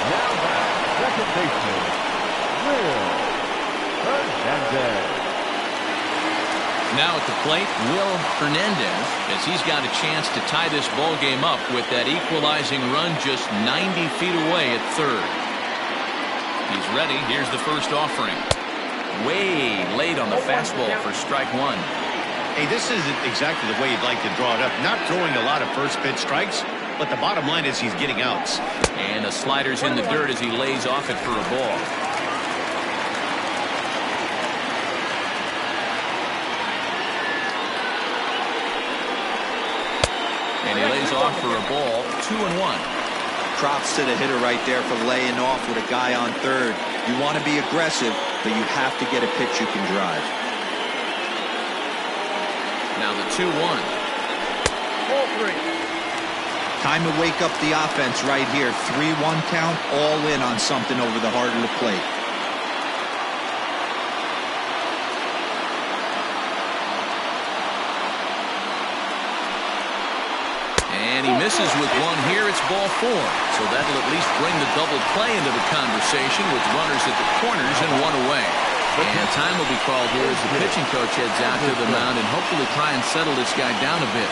[SPEAKER 3] Now back, second baseman, Will Hernandez.
[SPEAKER 1] Now at the plate, Will Hernandez, as he's got a chance to tie this ball game up with that equalizing run just 90 feet away at third. He's ready. Here's the first offering. Way late on the fastball for strike 1.
[SPEAKER 2] Hey, this isn't exactly the way you'd like to draw it up. Not throwing a lot of first pitch strikes, but the bottom line is he's getting outs.
[SPEAKER 1] And the slider's in the dirt as he lays off it for a ball. And he lays off for a ball. 2-1.
[SPEAKER 4] Props to the hitter right there for laying off with a guy on third. You want to be aggressive, but you have to get a pitch you can drive.
[SPEAKER 1] Now the 2-1.
[SPEAKER 5] Ball 3.
[SPEAKER 4] Time to wake up the offense right here. 3-1 count, all in on something over the heart of the plate.
[SPEAKER 1] And he misses with one here. It's ball 4. So that'll at least bring the double play into the conversation with runners at the corners and one away. And time will be called here as the pitching coach heads out to the mound and hopefully try and settle this guy down a bit.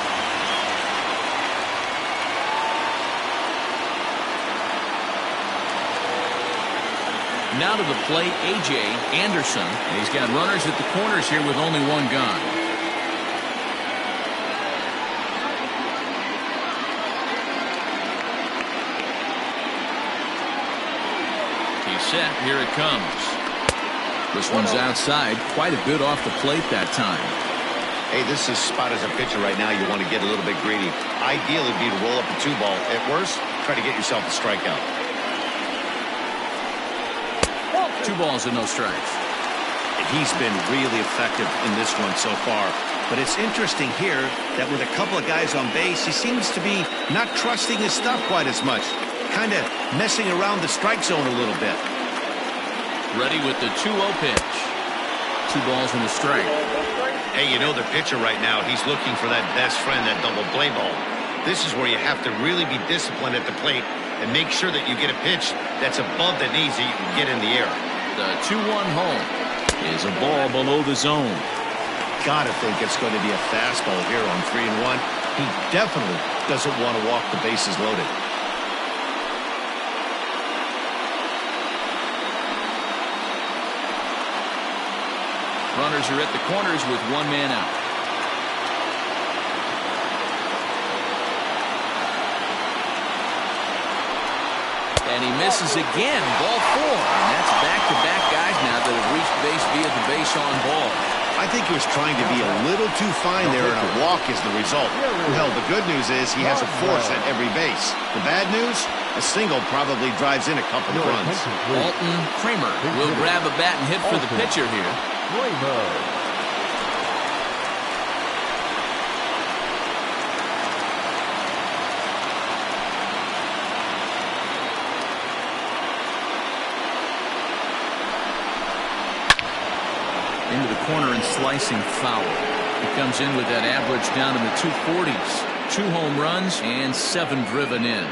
[SPEAKER 1] Now to the plate, A.J. Anderson. And he's got runners at the corners here with only one gone. Set. Here it comes. This one's outside. Quite a bit off the plate that time.
[SPEAKER 2] Hey, this is spot as a pitcher right now. You want to get a little bit greedy. Ideally, it'd be to roll up a 2-ball. At worst, try to get yourself a strikeout.
[SPEAKER 1] 2 balls and no strikes.
[SPEAKER 2] He's been really effective in this one so far. But it's interesting here that with a couple of guys on base, he seems to be not trusting his stuff quite as much. Kind of messing around the strike zone a little bit.
[SPEAKER 1] Ready with the 2-0 pitch. 2 balls and a strike.
[SPEAKER 2] Hey, you know the pitcher right now, he's looking for that best friend, that double play ball. This is where you have to really be disciplined at the plate and make sure that you get a pitch that's above the knees that you can get in the air.
[SPEAKER 1] The 2-1 home is a ball below the zone.
[SPEAKER 2] Gotta think it's going to be a fastball here on 3-1. He definitely doesn't want to walk the bases loaded.
[SPEAKER 1] Runners are at the corners with 1 man out. And he misses again. Ball 4. And that's back-to-back guys now that have reached base via the base on ball.
[SPEAKER 2] I think he was trying to be a little too fine there, and a walk is the result. Well, the good news is he has a force at every base. The bad news, a single probably drives in a couple of runs.
[SPEAKER 1] Alton Kramer will grab a bat and hit for the pitcher here. corner and slicing foul. He comes in with that average down in the 240s. 2 home runs and 7 driven in.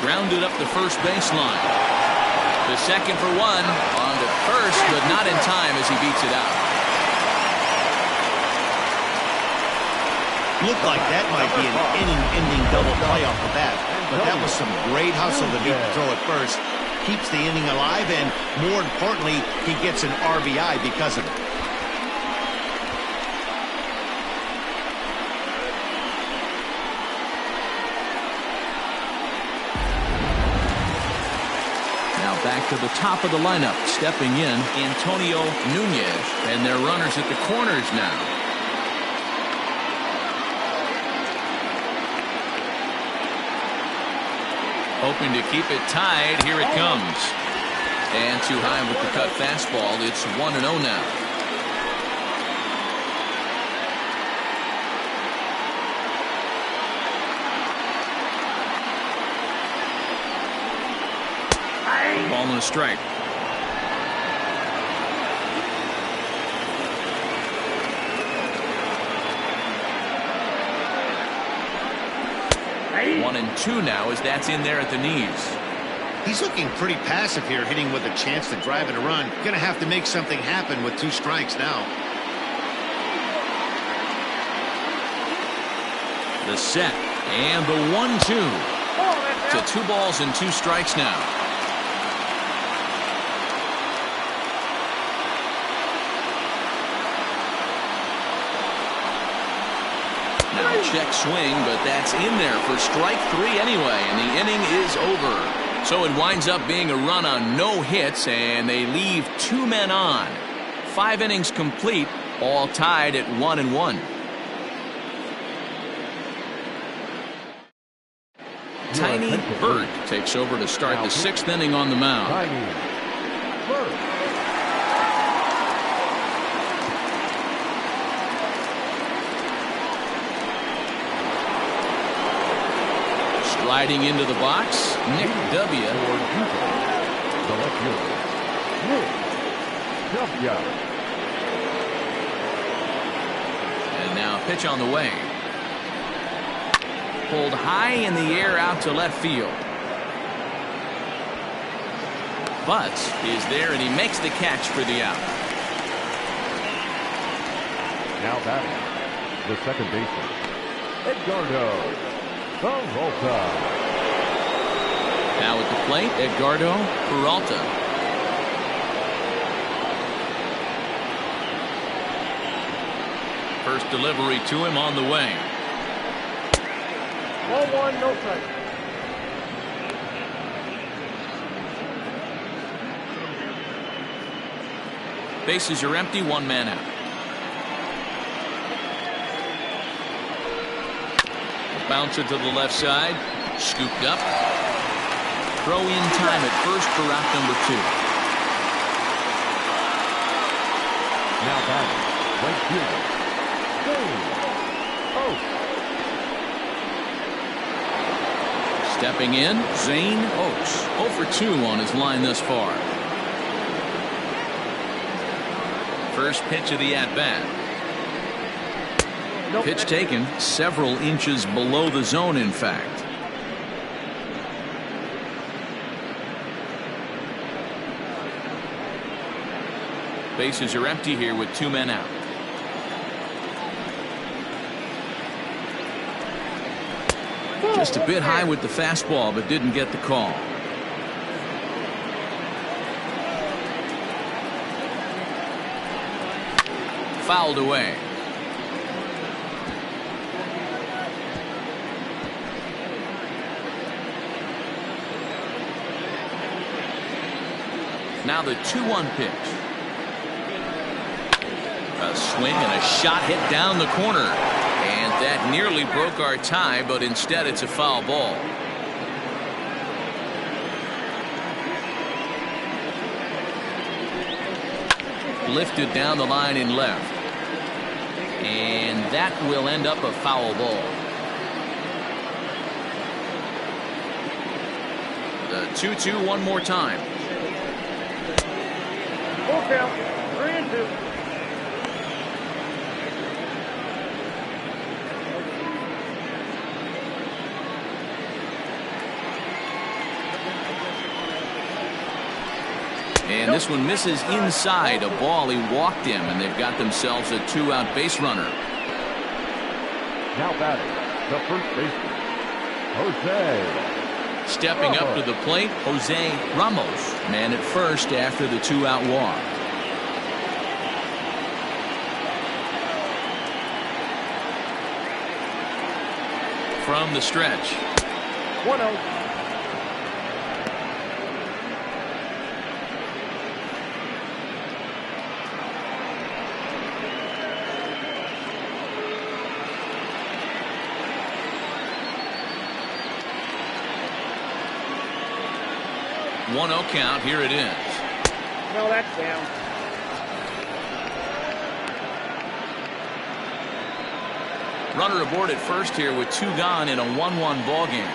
[SPEAKER 1] Grounded up the first baseline. The second for 1 on to first, but not in time as he beats it out.
[SPEAKER 2] Looked like that might be an inning-ending double play off the bat, but that was some great hustle to do to throw it first. Keeps the inning alive, and more importantly, he gets an RBI because of it.
[SPEAKER 1] Now back to the top of the lineup. Stepping in, Antonio Nunez, and their runners at the corners now. Hoping to keep it tied. Here it comes. And too high with the cut fastball. It's 1-0 now. Ball and a strike.
[SPEAKER 5] Hey.
[SPEAKER 1] 1-2 now as that's in there at the knees.
[SPEAKER 2] He's looking pretty passive here, hitting with a chance to drive in a run. Gonna have to make something happen with 2 strikes now.
[SPEAKER 1] The set and the 1-2 to 2 balls and 2 strikes now. Now check swing, but that's in there for strike 3 anyway, and the inning is over. So it winds up being a run on no hits, and they leave 2 men on. 5 innings complete, all tied at 1-1. Tiny Bird takes over to start the 6th inning on the mound.
[SPEAKER 3] Tiny Bird.
[SPEAKER 1] Sliding into the box, Nick W.
[SPEAKER 3] The left fielder, Nick W.
[SPEAKER 1] And now pitch on the way. Pulled high in the air out to left field. Butts is there, and he makes the catch for the out.
[SPEAKER 3] Now batting, the second baseman, Edgardo Peralta.
[SPEAKER 1] Now at the plate, Edgardo Peralta. First delivery to him on the way.
[SPEAKER 5] 1-1, no strike.
[SPEAKER 1] Bases are empty, 1 man out. Bouncer to the left side, scooped up. Throw in time at first for out number 2.
[SPEAKER 3] Now batting, right fielder, Zane Oaks.
[SPEAKER 1] Stepping in, Zane Oaks. 0 for 2 on his line thus far. First pitch of the at-bat. Pitch taken several inches below the zone, in fact. Bases are empty here with 2 men out. Just a bit high with the fastball, but didn't get the call. Fouled away. Now the 2-1 pitch. A swing and a shot hit down the corner. And that nearly broke our tie, but instead it's a foul ball. Lifted down the line in left. And that will end up a foul ball. The 2-2 one more time.
[SPEAKER 5] Full count. 3-2.
[SPEAKER 1] And this one misses inside a ball he walked him, and they've got themselves a 2-out base runner.
[SPEAKER 3] Now batting, the first baseman, Jose.
[SPEAKER 1] Stepping up to the plate, Jose Ramos, man at first after the 2-out walk. From the stretch.
[SPEAKER 5] 1-0.
[SPEAKER 1] One 0 count. Here it is.
[SPEAKER 5] No, that's down.
[SPEAKER 1] Runner aboard at first here with 2 gone in a 1-1 ball game.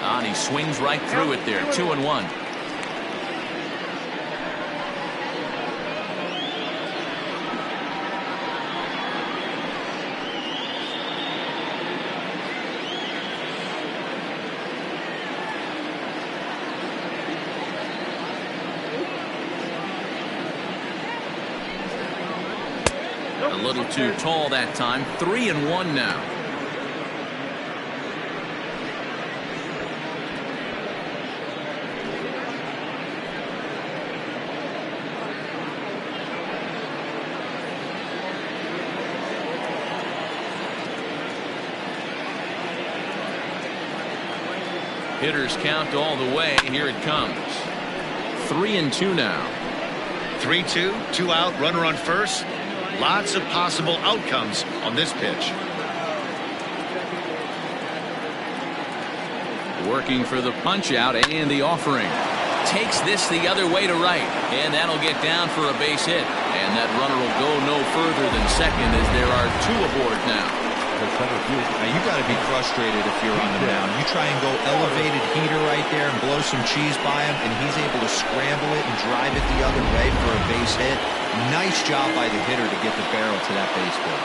[SPEAKER 1] And he swings right through it there. 2-1. A little too tall that time. 3-1 now. Hitters count all the way. Here it comes. 3-2 now.
[SPEAKER 2] 3-2, 2 out, runner on first. Lots of possible outcomes on this pitch.
[SPEAKER 1] Working for the punch out and the offering. Takes this the other way to right. And that'll get down for a base hit. And that runner will go no further than second as there are 2 aboard now.
[SPEAKER 4] Now you got to be frustrated if you're on the mound. You try and go elevated heater right there and blow some cheese by him, and he's able to scramble it and drive it the other way for a base hit. Nice job by the hitter to get the barrel to that baseball.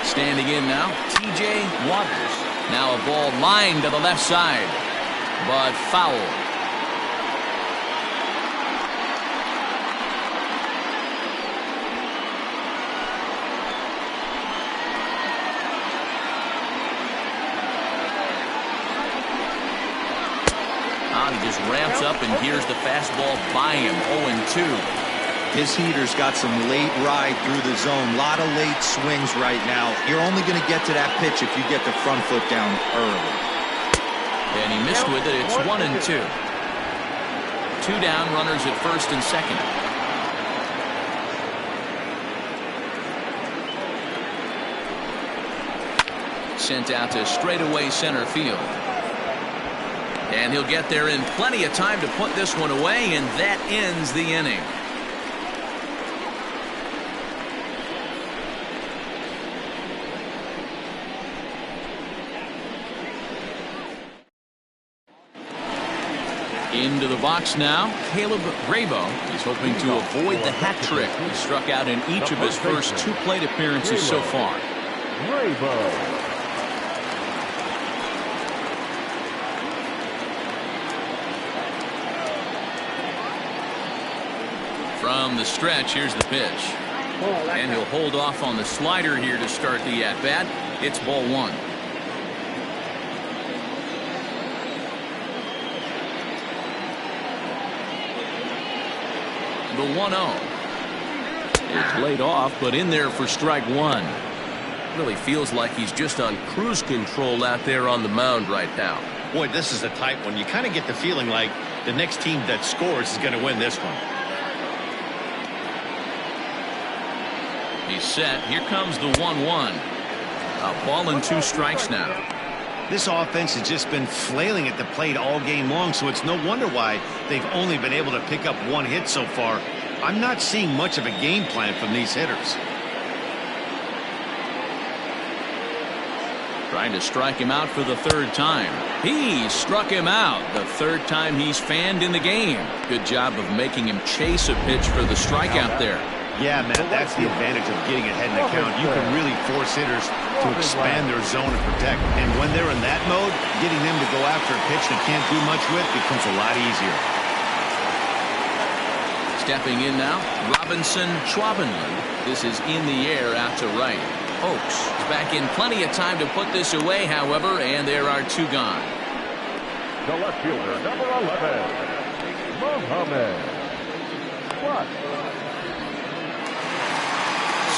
[SPEAKER 1] Standing in now, T.J. Waters. Now a ball lined to the left side, but foul. He just ramps up and hears the fastball by him. 0-2.
[SPEAKER 4] His heater's got some late ride through the zone. A lot of late swings right now. You're only going to get to that pitch if you get the front foot down early.
[SPEAKER 1] And he missed with it. It's 1-2. 2 down, runners at first and second. Sent out to straightaway center field. And he'll get there in plenty of time to put this one away, and that ends the inning. Into the box now, Caleb Grabo. He's hoping to avoid the hat trick. He struck out in each of his first 2 plate appearances so far.
[SPEAKER 3] Grabo.
[SPEAKER 1] From the stretch, here's the pitch. And he'll hold off on the slider here to start the at-bat. It's ball 1. The 1-0 is laid off, but in there for strike 1.
[SPEAKER 6] Really feels like he's just on cruise control out there on the mound right now.
[SPEAKER 2] Boy, this is a tight one. You kind of get the feeling like the next team that scores is going to win this one.
[SPEAKER 1] He's set. Here comes the 1-1. A ball and 2 strikes now.
[SPEAKER 2] This offense has just been flailing at the plate all game long, so it's no wonder why they've only been able to pick up 1 hit so far. I'm not seeing much of a game plan from these hitters.
[SPEAKER 1] Trying to strike him out for the third time. He struck him out the third time he's fanned in the game. Good job of making him chase a pitch for the strikeout there.
[SPEAKER 2] Yeah, Matt, that's the advantage of getting ahead in the count. You can really force hitters to expand their zone and protect. And when they're in that mode, getting them to go after a pitch they can't do much with becomes a lot easier.
[SPEAKER 1] Stepping in now, Robinson Schwabenland. This is in the air out to right. Oaks is back in plenty of time to put this away, however, and there are two gone.
[SPEAKER 3] The left fielder, number 11, Mohamed Butts.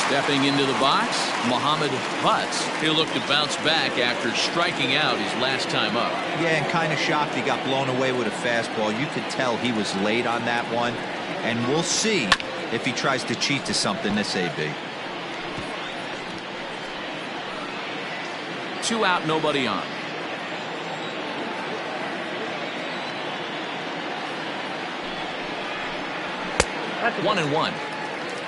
[SPEAKER 1] Stepping into the box, Mohamed Butts. He'll look to bounce back after striking out his last time up.
[SPEAKER 4] Yeah, and kind of shocked he got blown away with a fastball. You could tell he was late on that one, and we'll see if he tries to cheat to something this AB.
[SPEAKER 1] 2 out, nobody on.
[SPEAKER 5] That's
[SPEAKER 1] 1-1.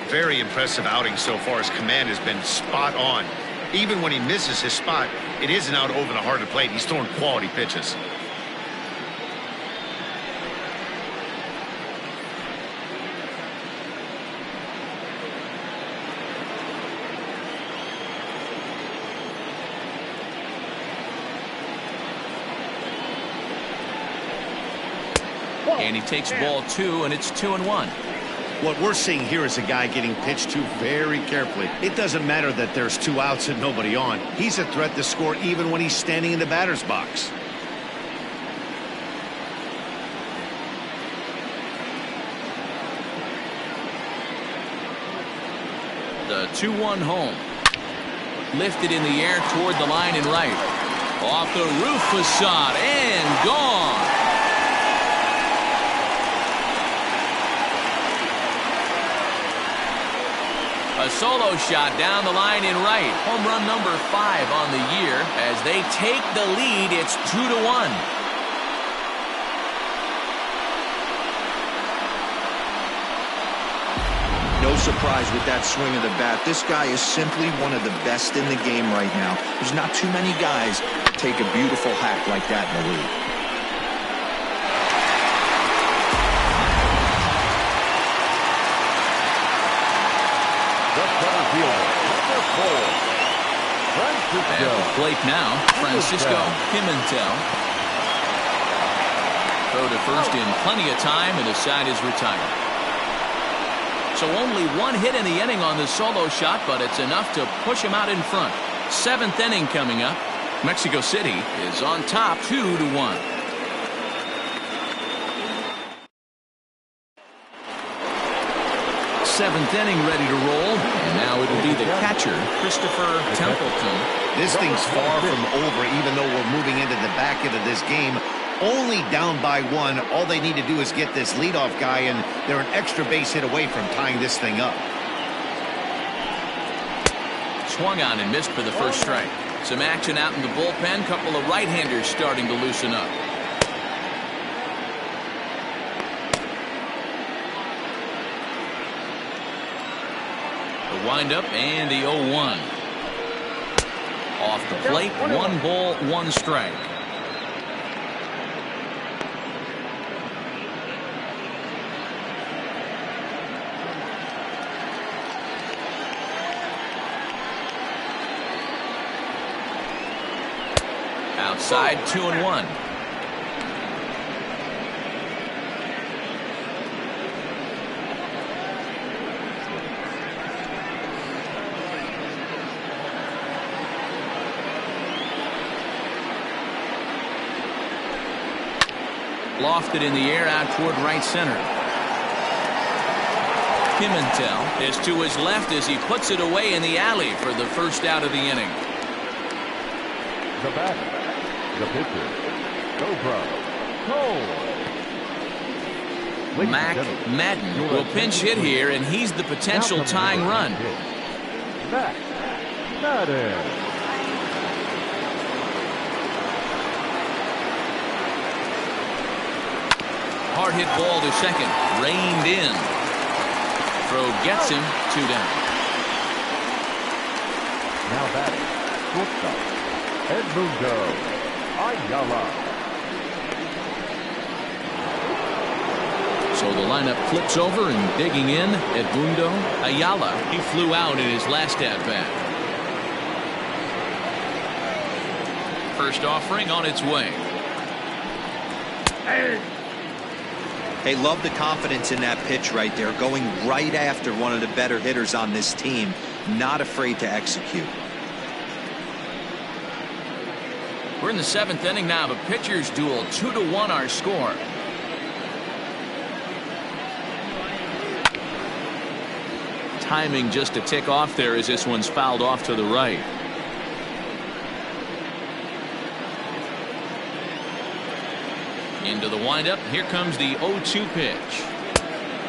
[SPEAKER 7] Very impressive outing so far. His command has been spot on. Even when he misses his spot, it isn't out over the heart of the plate. He's throwing quality pitches.
[SPEAKER 1] And he takes ball 2, and it's 2-1.
[SPEAKER 2] What we're seeing here is a guy getting pitched to very carefully. It doesn't matter that there's 2 outs and nobody on. He's a threat to score even when he's standing in the batter's box.
[SPEAKER 1] The 2-1 home. Lifted in the air toward the line and right. Off the roof facade and gone. A solo shot down the line in right. Home run number 5 on the year. As they take the lead, it's 2-1.
[SPEAKER 4] No surprise with that swing of the bat. This guy is simply one of the best in the game right now. There's not too many guys that take a beautiful hack like that in the league.
[SPEAKER 1] At the plate now, Francisco Pimentel. Throw to first in plenty of time, and the side is retired. So only 1 hit in the inning on the solo shot, but it's enough to push him out in front. 7th inning coming up. Mexico City is on top 2-1. Seventh inning ready to roll, and now it'll be the catcher, Christopher Templeton.
[SPEAKER 2] This thing's far from over, even though we're moving into the back end of this game. Only down by 1. All they need to do is get this leadoff guy, and they're an extra base hit away from tying this thing up.
[SPEAKER 1] Swung on and missed for the first strike. Some action out in the bullpen. Couple of right-handers starting to loosen up. The windup and the 0-1. Off the plate, 1 ball, 1 strike. Outside, 2-1. Lofted in the air out toward right center. Pimentel is to his left as he puts it away in the alley for the first out of the inning.
[SPEAKER 3] The batter, the pitcher, Cole.
[SPEAKER 1] Mac Madden will pinch hit here, and he's the potential tying run.
[SPEAKER 3] Mac Madden.
[SPEAKER 1] Hard hit ball to second. Reined in. Throw gets him. 2 down.
[SPEAKER 3] Now batting, shortstop, Edmundo Ayala.
[SPEAKER 1] So the lineup flips over, and digging in, Edmundo Ayala. He flew out in his last at-bat. First offering on its way.
[SPEAKER 4] Hey, love the confidence in that pitch right there, going right after one of the better hitters on this team, not afraid to execute.
[SPEAKER 1] We're in the 7th inning now of a pitcher's duel. 2-1 our score. Timing just a tick off there as this one's fouled off to the right. Into the windup. Here comes the 0-2 pitch.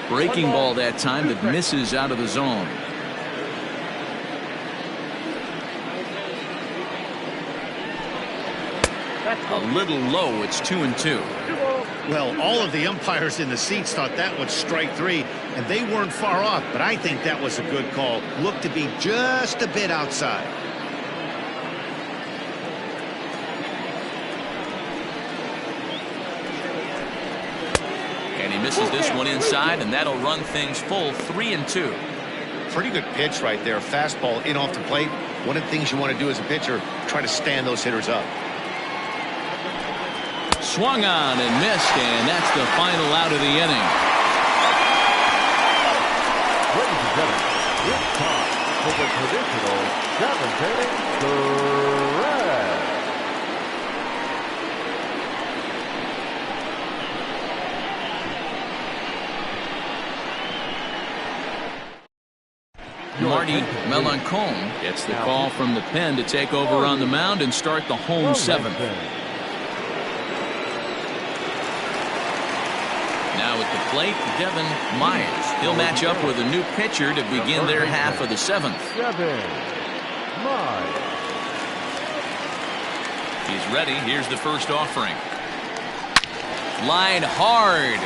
[SPEAKER 1] Breaking ball that time that misses out of the zone. A little low. It's 2-2.
[SPEAKER 2] Well, all of the umpires in the seats thought that was strike 3, and they weren't far off, but I think that was a good call. Looked to be just a bit outside.
[SPEAKER 1] And he misses this one inside, and that'll run things full. 3-2.
[SPEAKER 2] Pretty good pitch right there. Fastball in off the plate. One of the things you want to do as a pitcher, try to stand those hitters up.
[SPEAKER 1] Swung on and missed, and that's the final out of the inning.
[SPEAKER 3] Ladies and gentlemen, it's time for the traditional 7th inning stretch.
[SPEAKER 1] Marty Melancon gets the call from the pen to take over on the mound and start the home 7th. Now at the plate, Devin Myers. He'll match up with a new pitcher to begin their half of the 7th. He's ready. Here's the first offering. Line hard,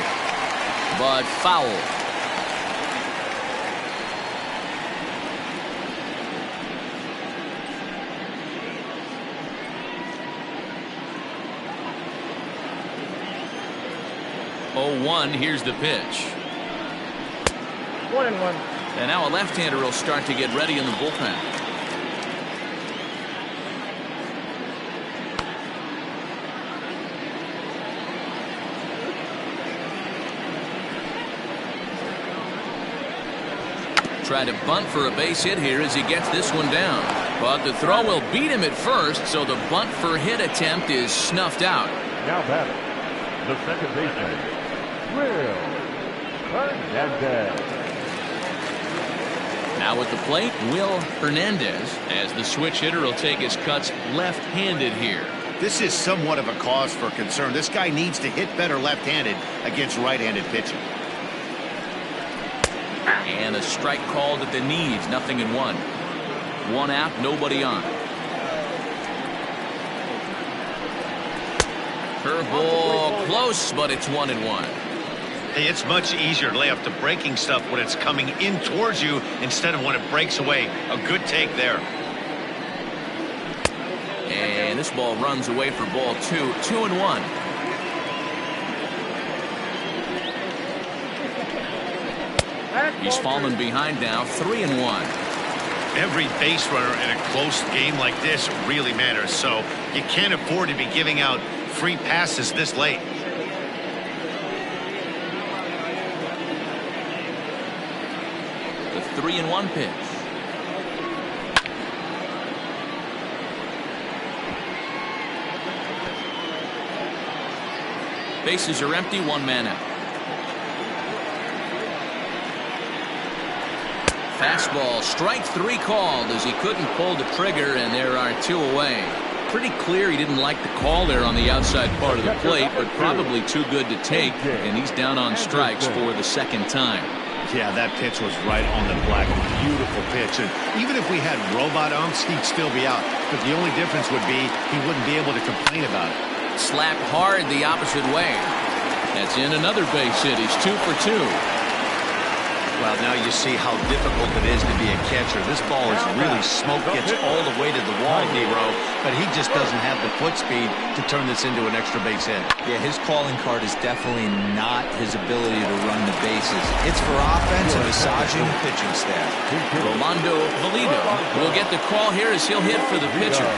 [SPEAKER 1] but foul. Oh-1, here's the pitch.
[SPEAKER 5] 1-1.
[SPEAKER 1] And now a left-hander will start to get ready in the bullpen. Try to bunt for a base hit here as he gets this one down. But the throw will beat him at first, so the bunt for hit attempt is snuffed out.
[SPEAKER 3] Now batting, the second baseman, Will Hernandez.
[SPEAKER 1] Now at the plate, Will Hernandez, as the switch hitter will take his cuts left-handed here.
[SPEAKER 2] This is somewhat of a cause for concern. This guy needs to hit better left-handed against right-handed pitching.
[SPEAKER 1] And a strike called at the knees, 0-1. One out, nobody on. Curveball close, but it's 1-1.
[SPEAKER 7] Hey, it's much easier to lay off the breaking stuff when it's coming in towards you instead of when it breaks away. A good take there.
[SPEAKER 1] And this ball runs away for ball 2. 2-1. He's fallen behind now. 3-1.
[SPEAKER 7] Every base runner in a close game like this really matters, so you can't afford to be giving out free passes this late.
[SPEAKER 1] The 3-1 pitch. Bases are empty, one man out. Fastball, strike 3 called as he couldn't pull the trigger, and there are 2 away. Pretty clear he didn't like the call there on the outside part of the plate, but probably too good to take, and he's down on strikes for the second time.
[SPEAKER 2] Yeah, that pitch was right on the black. Beautiful pitch. And even if we had robot umps, he'd still be out. But the only difference would be he wouldn't be able to complain about it.
[SPEAKER 1] Slapped hard the opposite way. That's in another base hit. He's 2 for 2.
[SPEAKER 7] Well, now you see how difficult it is to be a catcher. This ball is really smoked, gets all the way to the wall, Dero, but he just doesn't have the foot speed to turn this into an extra base hit.
[SPEAKER 4] Yeah, his calling card is definitely not his ability to run the bases. It's for offense and massaging the pitching staff.
[SPEAKER 1] Rolando Valido will get the call here as he'll hit for the pitcher.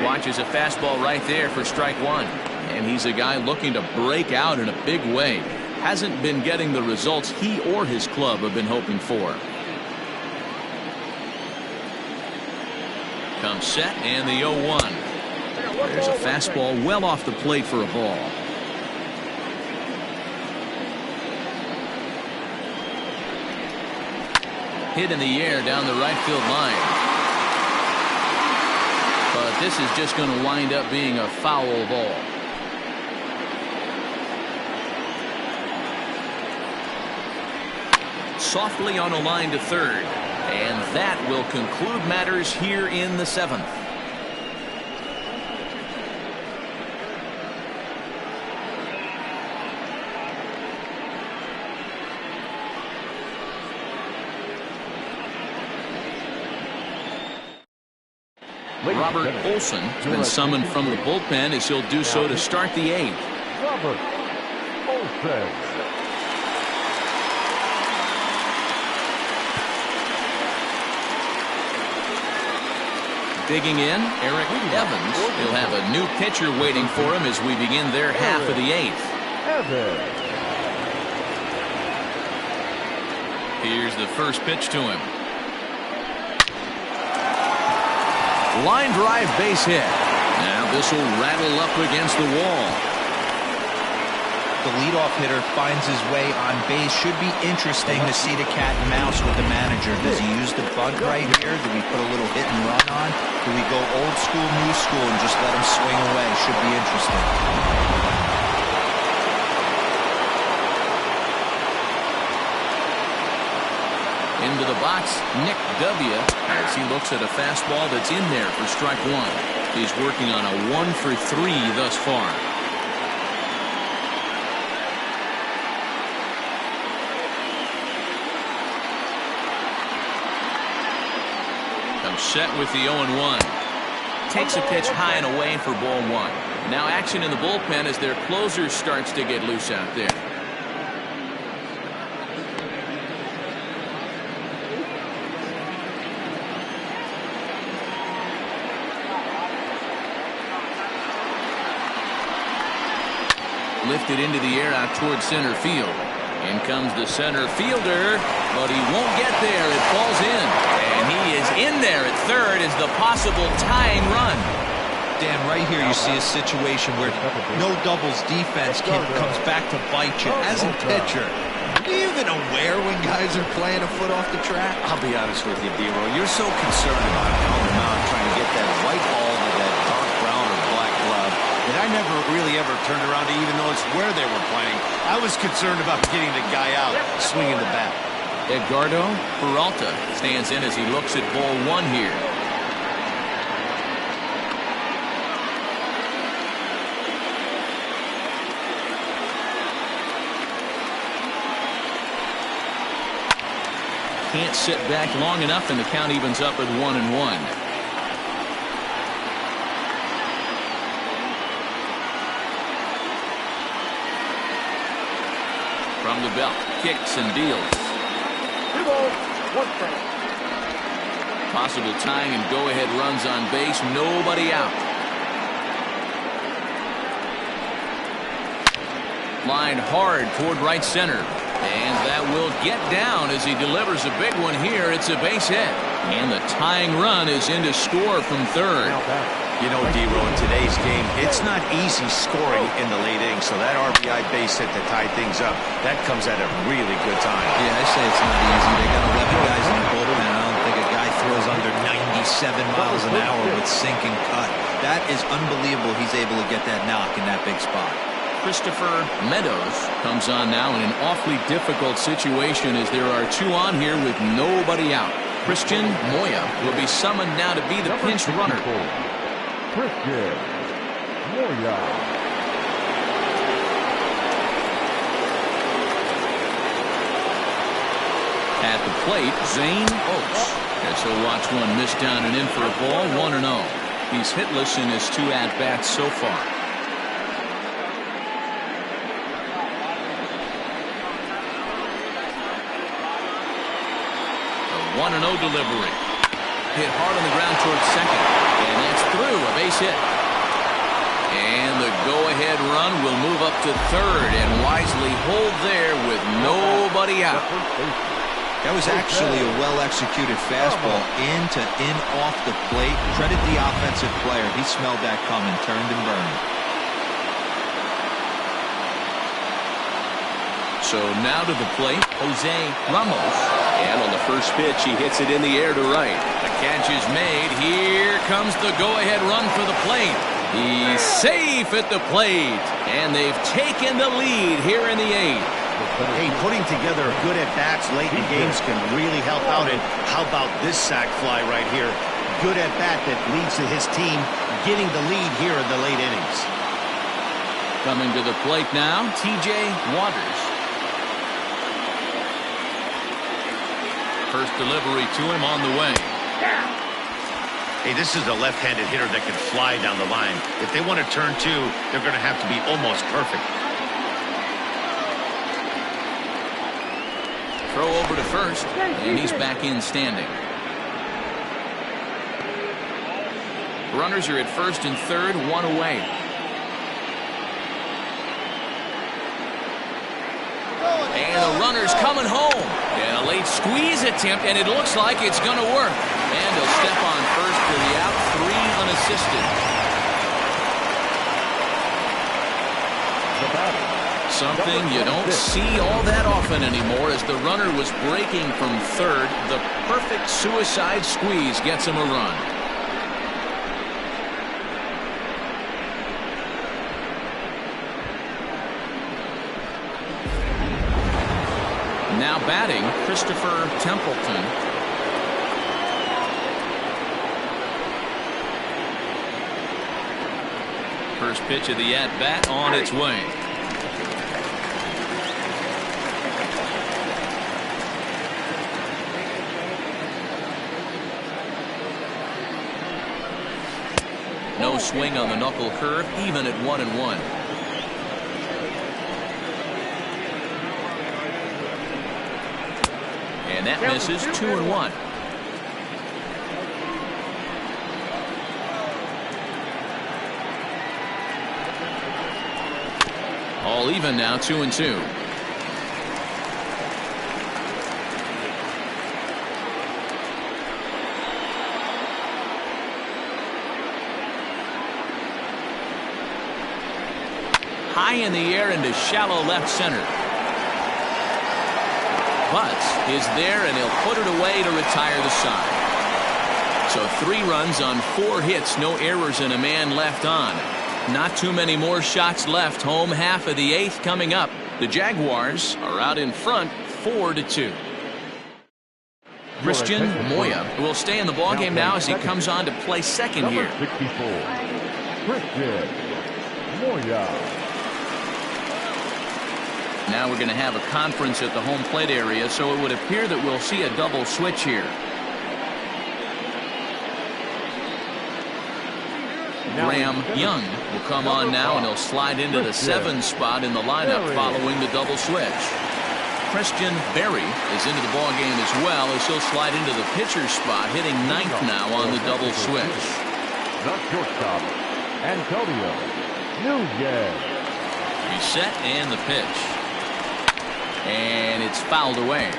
[SPEAKER 1] Watches a fastball right there for strike one. And he's a guy looking to break out in a big way. Hasn't been getting the results he or his club have been hoping for. Comes set and the 0-1. There's a fastball well off the plate for a ball. Hit in the air down the right field line. But this is just going to wind up being a foul ball. Softly on a line to third. And that will conclude matters here in the 7th. Robert Olson has been summoned from the bullpen as he'll do so to start the 8th.
[SPEAKER 3] Robert Olson.
[SPEAKER 1] Digging in, Eric Evans. He'll have a new pitcher waiting for him as we begin their half of the 8th. Here's the first pitch to him. Line drive base hit. Now this will rattle up against the wall.
[SPEAKER 4] The leadoff hitter finds his way on base. Should be interesting to see the cat and mouse with the manager. Does he use the bunt right here? Do we put a little hit and run on? Do we go old school, new school, and just let him swing away? Should be interesting.
[SPEAKER 1] Into the box, Nick W. as he looks at a fastball that's in there for strike one. He's working on a 1 for 3 thus far. Comes set with the 0-1. Takes a pitch high and away for ball 1. Now action in the bullpen as their closer starts to get loose out there. Lifted into the air out towards center field. In comes the center fielder, but he won't get there. It falls in. And he is in there at third as the possible tying run.
[SPEAKER 4] Dan, right here you see a situation where no doubles defense comes back to bite you. As a pitcher, are you even aware when guys are playing a foot off the track?
[SPEAKER 7] I'll be honest with you, Dero. You're so concerned about on the mound trying to get that white ball to that dark brown or black glove that I never really ever turned around to even notice where they were playing. I was concerned about getting the guy out, swinging the bat.
[SPEAKER 1] Edgardo Peralta stands in as he looks at ball 1 here. Can't sit back long enough, and the count evens up at 1-1. From the belt, kicks and deals.
[SPEAKER 3] 2 balls, 1 strike.
[SPEAKER 1] Possible tying and go-ahead runs on base. Nobody out. Line hard toward right center. And that will get down as he delivers a big one here. It's a base hit. And the tying run is in to score from third.
[SPEAKER 7] You know, Dero, in today's game, it's not easy scoring in the late innings, so that RBI base hit to tie things up, that comes at a really good time.
[SPEAKER 4] Yeah, I say it's not easy. They got 11 guys in the bullpen. I don't think a guy throws under 97 miles an hour with sink and cut. That is unbelievable. He's able to get that knock in that big spot.
[SPEAKER 1] Christopher Meadows comes on now in an awfully difficult situation as there are 2 on here with nobody out. Christian Moya will be summoned now to be the
[SPEAKER 3] Number
[SPEAKER 1] pinch runner.
[SPEAKER 3] 64, Christian Moya.
[SPEAKER 1] At the plate, Zane Oaks. Guess he'll watch one miss down and in for a ball, 1-0. He's hitless in his 2 at-bats so far. The 1-0 delivery. Hit hard on the ground towards second. And that's through, a base hit. And the go-ahead run will move up to third and wisely hold there with nobody out.
[SPEAKER 4] That was actually a well-executed fastball in off the plate. Credit the offensive player. He smelled that coming, turned and burned.
[SPEAKER 1] So now to the plate, Jose Ramos.
[SPEAKER 6] And on the first pitch, he hits it in the air to right.
[SPEAKER 1] The catch is made. Here comes the go-ahead run for the plate. He's safe at the plate. And they've taken the lead here in the 8th.
[SPEAKER 2] Hey, putting together good at-bats late in games can really help out. And how about this sac fly right here? Good at-bat that leads to his team getting the lead here in the late innings.
[SPEAKER 1] Coming to the plate now, T.J. Waters. First delivery to him on the way.
[SPEAKER 2] Hey, this is a left-handed hitter that can fly down the line. If they want to turn 2, they're going to have to be almost perfect.
[SPEAKER 1] Throw over to first, and he's back in standing. Runners are at first and third, 1 away. And the runner's coming home. And a late squeeze attempt, and it looks like it's going to work. And he'll step on first for the out, 3 unassisted.
[SPEAKER 3] The batter.
[SPEAKER 1] Something you don't see all that often anymore as the runner was breaking from third. The perfect suicide squeeze gets him a run. Now batting, Christopher Templeton. First pitch of the at-bat on its way. No swing on the knuckle curve, even at 1-1. And that misses, 2-1. All even now, 2-2. High in the air into shallow left center. Butts is there, and he'll put it away to retire the side. So 3 runs on 4 hits, no errors, and a man left on. Not too many more shots left. Home half of the 8th coming up. The Jaguars are out in front, 4-2. Christian Moya will stay in the ballgame now as he comes on to play second here.
[SPEAKER 3] Number 64, Christian Moya.
[SPEAKER 1] Now we're going to have a conference at the home plate area, so it would appear that we'll see a double switch here. Graham Young will come on now, and he'll slide into the 7th spot in the lineup following the double switch. Christian Berry is into the ballgame as well, as he'll slide into the pitcher's spot, hitting 9th now on the double switch.
[SPEAKER 3] The shortstop, Antonio Nunez.
[SPEAKER 1] Reset and the pitch. And it's fouled away.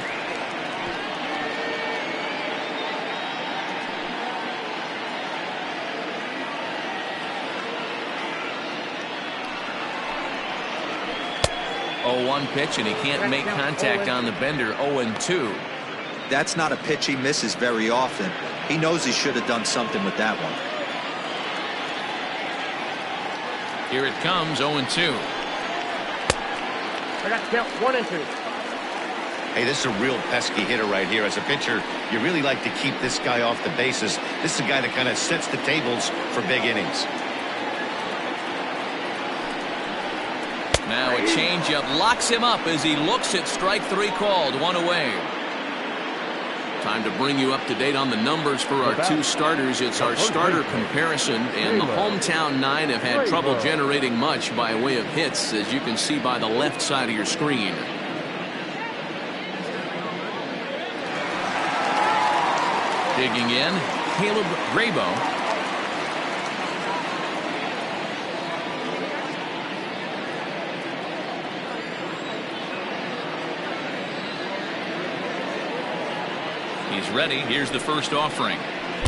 [SPEAKER 1] Oh, 1 pitch, and he can't make contact on the bender. 0-2.
[SPEAKER 4] That's not a pitch he misses very often. He knows he should have done something with that one.
[SPEAKER 1] Here it comes, 0-2.
[SPEAKER 5] I got to count 1 and 2.
[SPEAKER 2] Hey, this is a real pesky hitter right here. As a pitcher, you really like to keep this guy off the bases. This is a guy that kind of sets the tables for big innings.
[SPEAKER 1] Now a changeup locks him up as he looks at strike 3 called. 1 away. Time to bring you up to date on the numbers for our 2 starters. It's our starter comparison, and the hometown 9 have had trouble generating much by way of hits, as you can see by the left side of your screen. Digging in, Caleb Grabo. He's ready. Here's the first offering.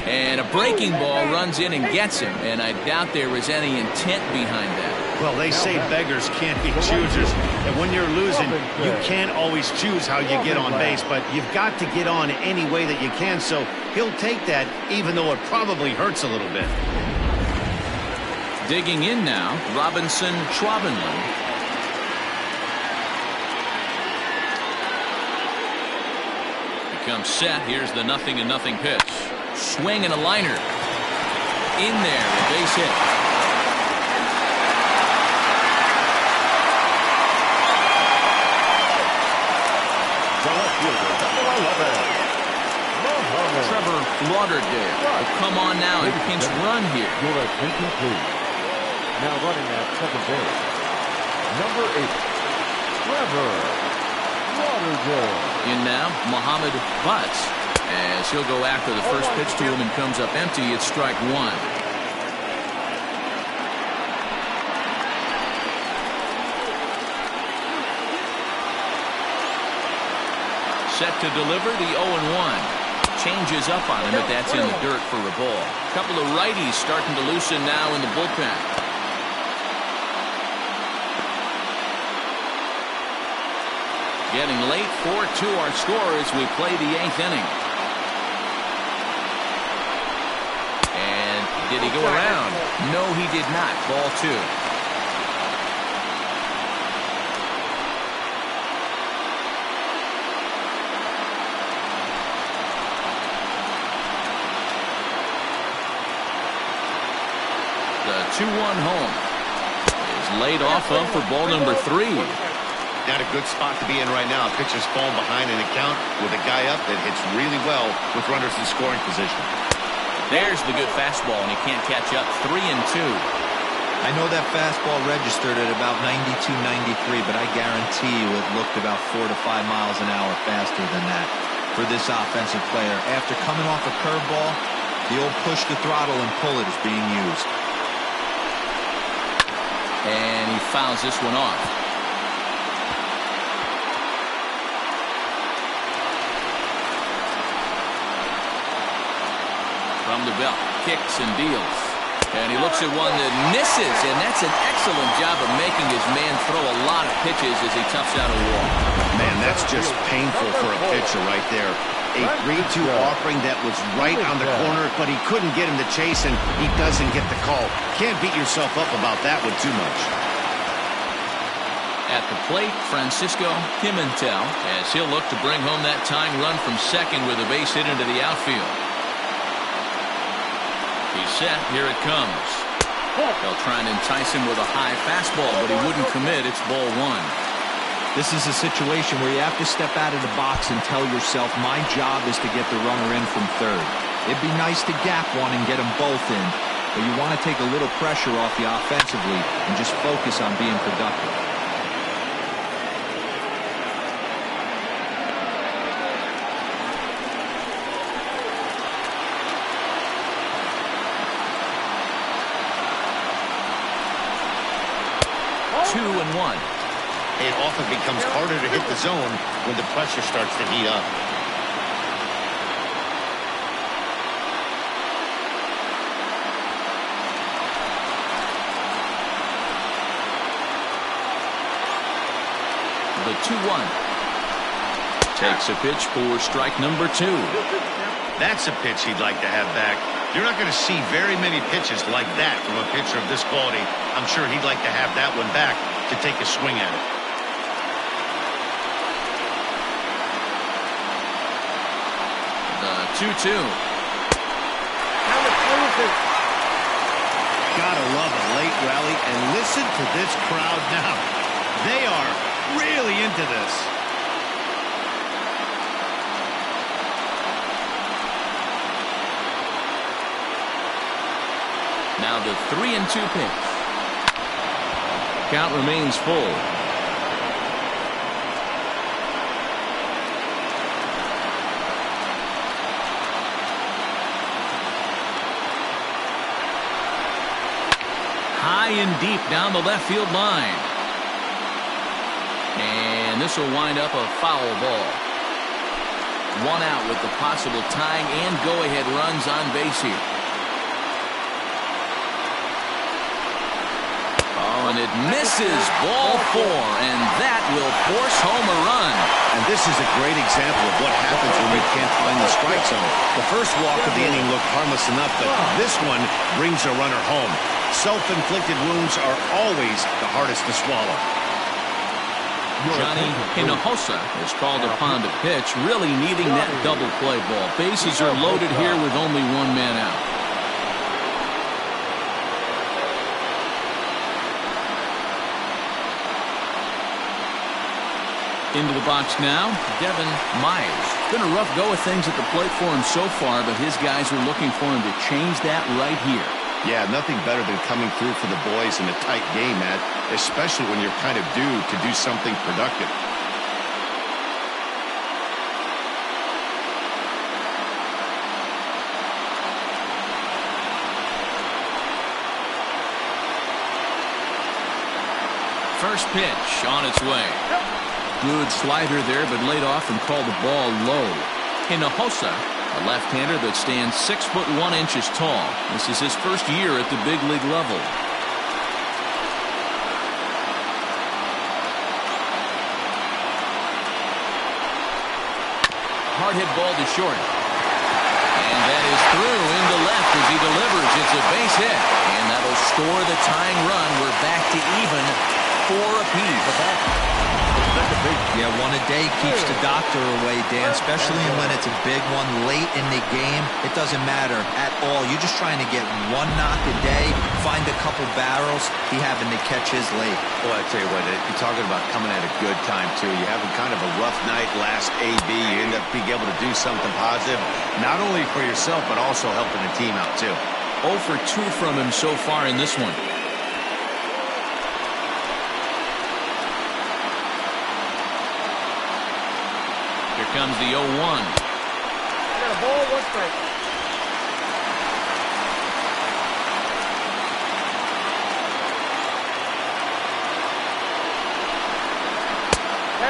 [SPEAKER 1] And a breaking ball runs in and gets him. And I doubt there was any intent behind that.
[SPEAKER 2] Well, they say beggars can't be choosers. And when you're losing, you can't always choose how you get on base. But you've got to get on any way that you can. So he'll take that, even though it probably hurts a little bit.
[SPEAKER 1] Digging in now, Robinson Schwabenland. Comes set. Here's the 0-0 pitch. Swing and a liner. In there, a base hit. Trevor Lauderdale will come on now and pinch run here.
[SPEAKER 3] Now running at second base, number 8, Trevor Lauderdale.
[SPEAKER 1] In now, Muhammad Butts, as he'll go after the first pitch to him and comes up empty. It's strike 1. Set to deliver the 0-1. Changes up on him, but that's in the dirt for a ball. A couple of righties starting to loosen now in the bullpen. Getting late, 4-2 our score as we play the 8th inning. And did he go around? No, he did not. Ball 2. The 2-1 home is laid off of for ball number 3.
[SPEAKER 2] Not a good spot to be in right now. Pitcher's falling behind in a count with a guy up that hits really well with runners in scoring position.
[SPEAKER 1] There's the good fastball, and he can't catch up. 3-2.
[SPEAKER 4] I know that fastball registered at about 92, 93, but I guarantee you it looked about 4 to 5 miles an hour faster than that for this offensive player. After coming off a curveball, the old push the throttle and pull it is being used.
[SPEAKER 1] And he fouls this one off. From the belt, kicks and deals. And he looks at one that misses, and that's an excellent job of making his man throw a lot of pitches as he toughs out a wall.
[SPEAKER 2] Man, that's just painful for a pitcher right there. A 3-2 offering that was right on the corner, but he couldn't get him to chase, and he doesn't get the call. Can't beat yourself up about that one too much.
[SPEAKER 1] At the plate, Francisco Pimentel, as he'll look to bring home that tying run from second with a base hit into the outfield. He's set. Here it comes. They'll try and entice him with a high fastball, but he wouldn't commit. It's ball 1.
[SPEAKER 4] This is a situation where you have to step out of the box and tell yourself, my job is to get the runner in from third. It'd be nice to gap one and get them both in, but you want to take a little pressure off you offensively and just focus on being productive.
[SPEAKER 2] It often becomes harder to hit the zone when the pressure starts to heat up.
[SPEAKER 1] The 2-1. Takes a pitch for strike number 2.
[SPEAKER 2] That's a pitch he'd like to have back. You're not going to see very many pitches like that from a pitcher of this quality. I'm sure he'd like to have that one back to take a swing at it.
[SPEAKER 1] 2-2.
[SPEAKER 2] Gotta love a late rally, and listen to this crowd now. They are really into this.
[SPEAKER 1] Now the 3-2 pitch. Count remains full. High and deep down the left field line. And this will wind up a foul ball. 1 out with the possible tying and go-ahead runs on base here. Oh, and it misses ball 4, and that will force home a run.
[SPEAKER 2] And this is a great example of what happens when you can't find the strike zone. The first walk of the inning looked harmless enough, but this one brings a runner home. Self-inflicted wounds are always the hardest to swallow.
[SPEAKER 1] Johnny Hinojosa is called upon to pitch, really needing that double play ball. Bases are loaded here with only 1 man out. Into the box now, Devin Myers. Been a rough go of things at the plate for him so far, but his guys are looking for him to change that right here.
[SPEAKER 2] Yeah, nothing better than coming through for the boys in a tight game, Matt, especially when you're kind of due to do something productive.
[SPEAKER 1] First pitch on its way. Good slider there, but laid off and called the ball low. Hinojosa, a left-hander that stands 6'1" tall. This is his first year at the big league level. Hard hit ball to short. And that is through into left as he delivers. It's a base hit. And that'll score the tying run. We're back to even, 4 apiece.
[SPEAKER 4] Yeah, 1 a day keeps the doctor away, Dan, especially when it's a big one late in the game. It doesn't matter at all. You're just trying to get 1 knock a day, find a couple barrels. He having to catch his late.
[SPEAKER 7] Well, I tell you what, you're talking about coming at a good time, too. You're having kind of a rough night last AB. You end up being able to do something positive, not only for yourself, but also helping the team out, too.
[SPEAKER 1] 0 for 2 from him so far in this one. Here comes the 0-1.
[SPEAKER 5] I got a ball, 1 strike.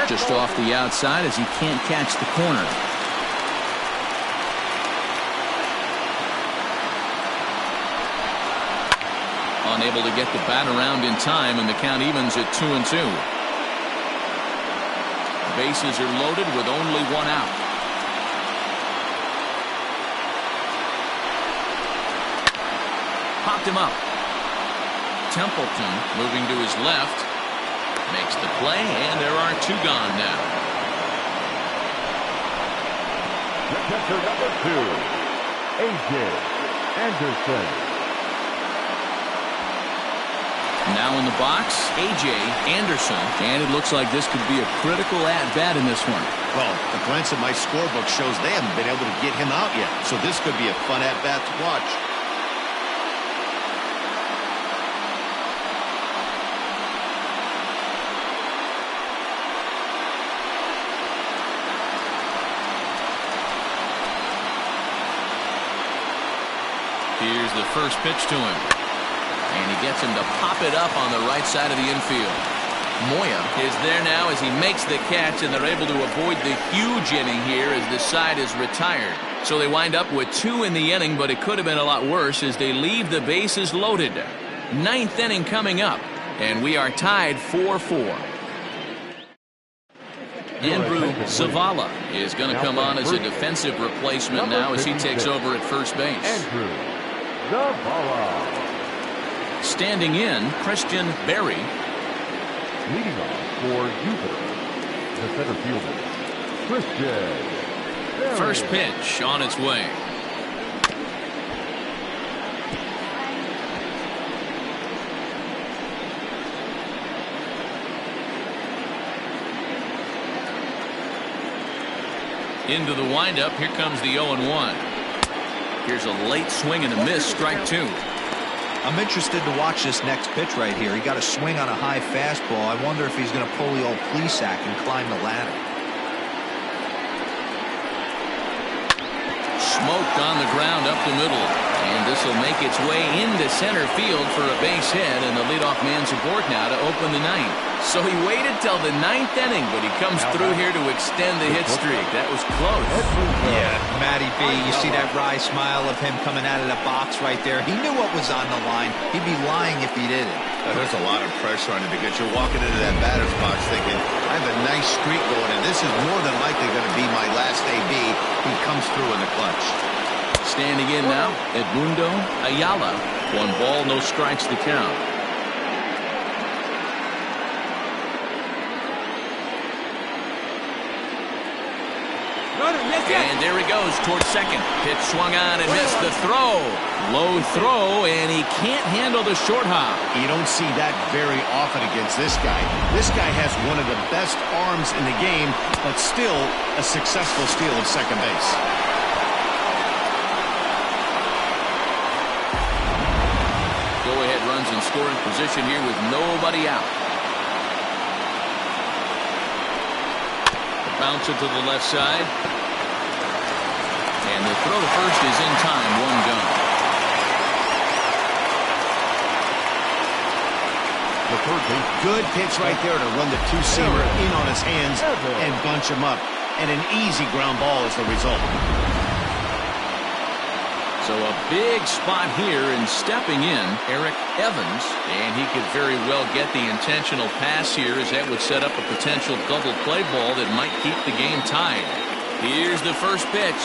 [SPEAKER 1] Just off the outside as he can't catch the corner. Unable to get the bat around in time, and the count evens at 2-2. Bases are loaded with only 1 out. Popped him up. Templeton moving to his left. Makes the play, and there are 2 gone now.
[SPEAKER 3] The catcher number 2, A.J. Anderson.
[SPEAKER 1] Now in the box, A.J. Anderson, and it looks like this could be a critical at-bat in this one.
[SPEAKER 2] Well, a glance at my scorebook shows they haven't been able to get him out yet, so this could be a fun at-bat to watch.
[SPEAKER 1] Here's the first pitch to him. And he gets him to pop it up on the right side of the infield. Moya is there now as he makes the catch, and they're able to avoid the huge inning here as the side is retired. So they wind up with 2 in the inning, but it could have been a lot worse as they leave the bases loaded. 9th inning coming up, and we are tied 4-4. Andrew Zavala is going to come on as a defensive replacement now as he takes over at first base.
[SPEAKER 3] Andrew Zavala.
[SPEAKER 1] Standing in, Christian Berry.
[SPEAKER 3] Leading off for Jupiter, the center fielder, Christian
[SPEAKER 1] First pitch on its way. Into the windup. Here comes the 0-1. Here's a late swing and a miss. Strike two.
[SPEAKER 4] I'm interested to watch this next pitch right here. He got a swing on a high fastball. I wonder if he's going to pull the old Plesac and climb the ladder.
[SPEAKER 1] Smoked on the ground up the middle. And this will make its way into center field for a base hit, and the leadoff man's aboard now to open the ninth. So he waited till the ninth inning, but he comes through here to extend the hit streak. That was close.
[SPEAKER 4] Yeah, Matty B, you see that wry smile of him coming out of the box right there. He knew what was on the line. He'd be lying if he didn't.
[SPEAKER 7] There's a lot of pressure on him because you're walking into that batter's box thinking, I have a nice streak going, and this is more than likely going to be my last AB. He comes through in the clutch.
[SPEAKER 1] Standing in now, Edmundo Ayala. 1 ball, no strikes to count. And there he goes towards second. Pitch swung on and missed the throw. Low throw, and he can't handle the short hop.
[SPEAKER 2] You don't see that very often against this guy. This guy has one of the best arms in the game, but still a successful steal of second base.
[SPEAKER 1] Go-ahead runs in scoring position here with nobody out. Bounce it to the left side. And the throw to first is in time. 1 gone.
[SPEAKER 3] The third base.
[SPEAKER 2] Good pitch right there to run the two-seamer in on his hands and bunch him up. And an easy ground ball is the result.
[SPEAKER 1] So a big spot here, and stepping in, Eric Evans. And he could very well get the intentional pass here, as that would set up a potential double play ball that might keep the game tied. Here's the first pitch.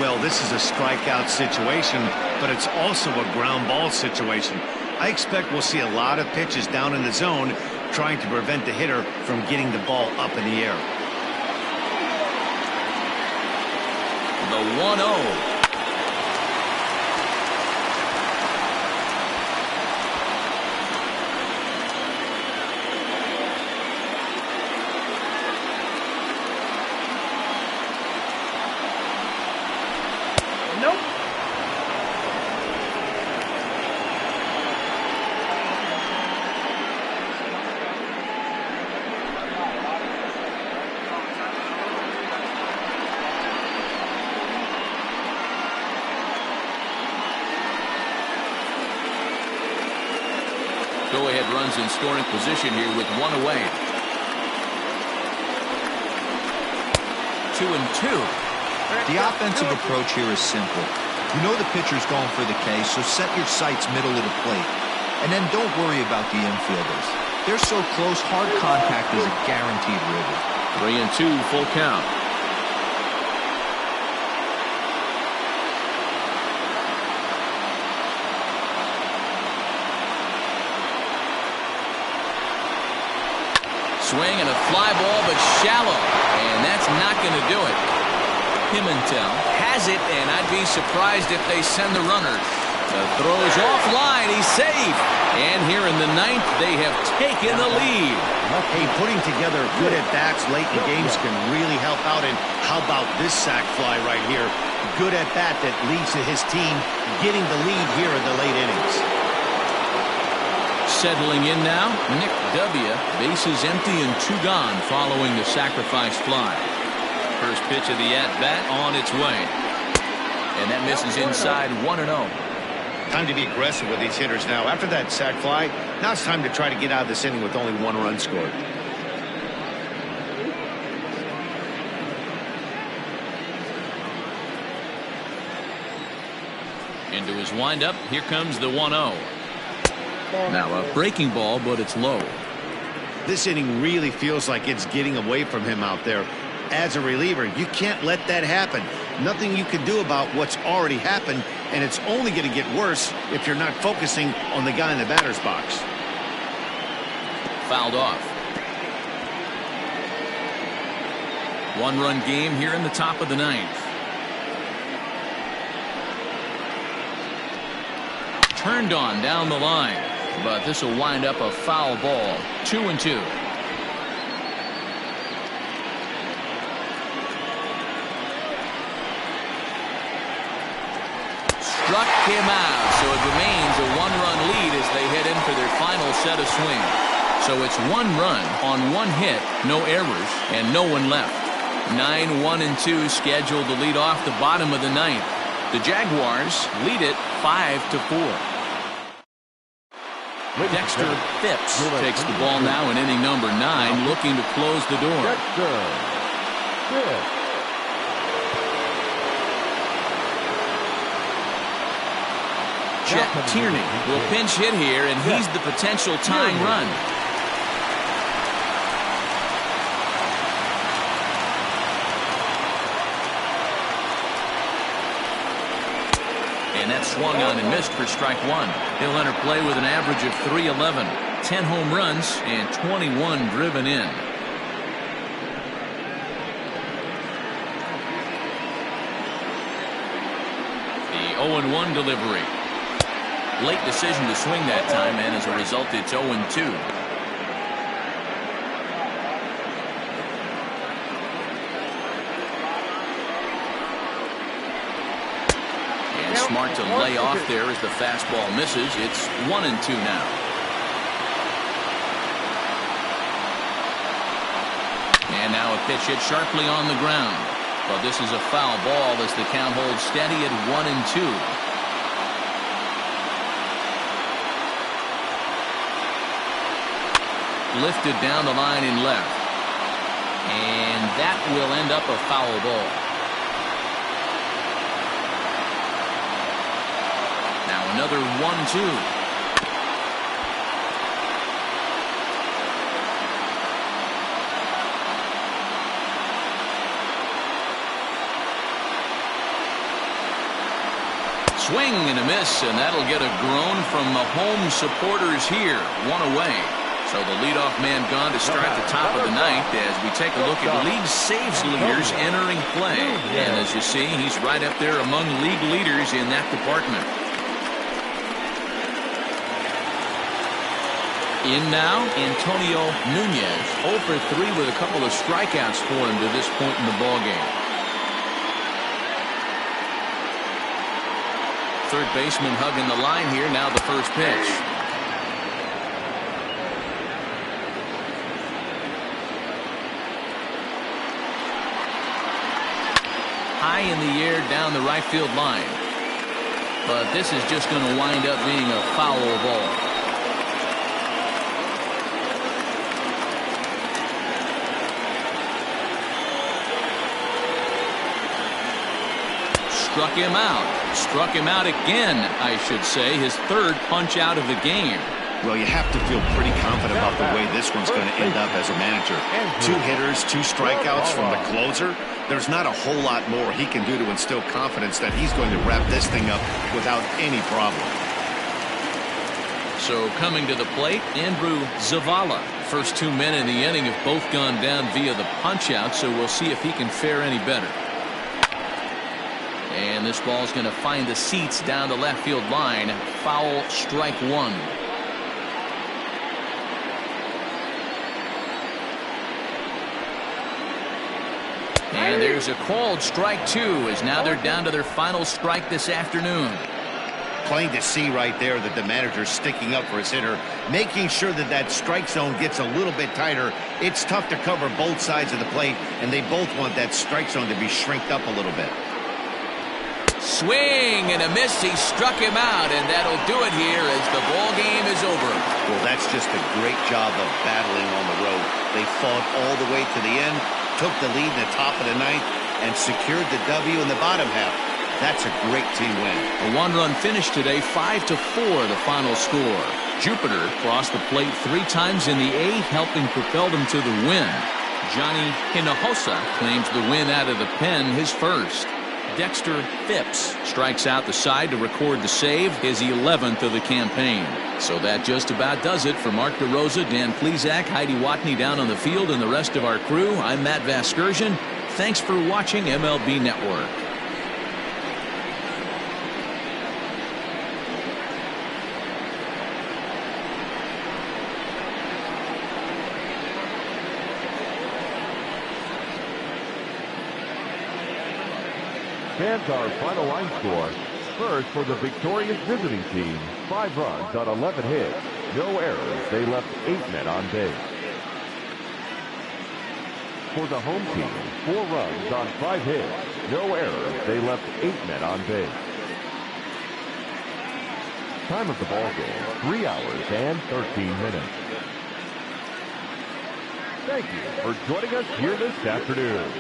[SPEAKER 2] Well, this is a strikeout situation, but it's also a ground ball situation. I expect we'll see a lot of pitches down in the zone trying to prevent the hitter from getting the ball up in the air.
[SPEAKER 1] The 1-0. Go-ahead runs in scoring position here with 1 away. 2-2.
[SPEAKER 4] The offensive approach here is simple. You know the pitcher's going for the K, so set your sights middle of the plate. And then don't worry about the infielders. They're so close, hard contact is a guaranteed river.
[SPEAKER 1] 3-2, full count. Swing and a fly ball, but shallow. And that's not going to do it. Pimentel has it, and I'd be surprised if they send the runner. The throw's offline. He's safe. And here in the ninth, they have taken the lead.
[SPEAKER 2] Hey, putting together good at-bats late in games can really help out. And how about this sac fly right here? Good at-bat that leads to his team getting the lead here in the late innings.
[SPEAKER 1] Settling in now, Nick W. Bases empty and 2 gone following the sacrifice fly. First pitch of the at-bat on its way. And that misses inside. 1-0.
[SPEAKER 2] Time to be aggressive with these hitters now. After that sac fly, now it's time to try to get out of this inning with only 1 run scored.
[SPEAKER 1] Into his windup. Here comes the 1-0. Now a breaking ball, but it's low.
[SPEAKER 2] This inning really feels like it's getting away from him out there. As a reliever, you can't let that happen. Nothing you can do about what's already happened, and it's only going to get worse if you're not focusing on the guy in the batter's box.
[SPEAKER 1] Fouled off. One-run game here in the top of the ninth. Turned on down the line, but this will wind up a foul ball. 2-2. Struck him out, so it remains a one-run lead as they head in for their final set of swings. So it's one run on one hit, no errors, and no one left. 9-1-2 scheduled to lead off the bottom of the ninth. The Jaguars lead it 5-4. Dexter Phipps takes the ball now in inning number 9, looking to close the door.
[SPEAKER 3] Dexter Phipps.
[SPEAKER 1] Chet Tierney will pinch hit here, and he's the potential tying run. And that's swung on and missed for strike one. He'll enter play with an average of .311, 10 home runs, and 21 driven in. The 0-1 delivery. Late decision to swing that time, and as a result, it's 0-2. And smart to lay off there as the fastball misses. It's 1-2 now. And now a pitch hit sharply on the ground. But this is a foul ball as the count holds steady at 1-2. Lifted down the line in left. And that will end up a foul ball. Now another 1-2. Swing and a miss, and that'll get a groan from the home supporters here. One away. So the leadoff man gone to start the top of the ninth as we take a look at league saves leaders entering play. And as you see, he's right up there among league leaders in that department. In now, Antonio Nunez. 0 for 3 with a couple of strikeouts for him to this point in the ballgame. Third baseman hugging the line here. Now the first pitch. High in the air down the right field line. But this is just going to wind up being a foul ball. Struck him out. Struck him out again, I should say. His third punch out of the game.
[SPEAKER 2] Well, you have to feel pretty confident about the way this one's going to end up as a manager. 2 hitters, 2 strikeouts from the closer. There's not a whole lot more he can do to instill confidence that he's going to wrap this thing up without any problem.
[SPEAKER 1] So coming to the plate, Andrew Zavala. First 2 men in the inning have both gone down via the punch out, so we'll see if he can fare any better. And this ball's going to find the seats down the left field line. Foul, strike one. And there's a called strike two, as now they're down to their final strike this afternoon.
[SPEAKER 2] Plain to see right there that the manager's sticking up for his hitter, making sure that that strike zone gets a little bit tighter. It's tough to cover both sides of the plate, and they both want that strike zone to be shrinked up a little bit.
[SPEAKER 1] Swing and a miss. He struck him out, and that'll do it here as the ball game is over.
[SPEAKER 2] Well, that's just a great job of battling on the road. They fought all the way to the end, took the lead in the top of the ninth, and secured the W in the bottom half. That's a great team win.
[SPEAKER 1] A one-run finish today, 5-4 the final score. Jupiter crossed the plate 3 times in the 8th, helping propel them to the win. Johnny Hinojosa claims the win out of the pen, his first. Dexter Phipps strikes out the side to record the save, his 11th of the campaign. So that just about does it. For Mark DeRosa, Dan Plesac, Heidi Watney down on the field, and the rest of our crew, I'm Matt Vasgersian. Thanks for watching MLB Network.
[SPEAKER 3] Fans, our final line score. First, for the victorious visiting team, 5 runs on 11 hits. No errors. They left 8 men on base. For the home team, 4 runs on 5 hits. No errors. They left 8 men on base. Time of the ball game, 3 hours and 13 minutes. Thank you for joining us here this afternoon.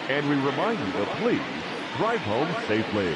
[SPEAKER 3] And we remind you to please drive home safely.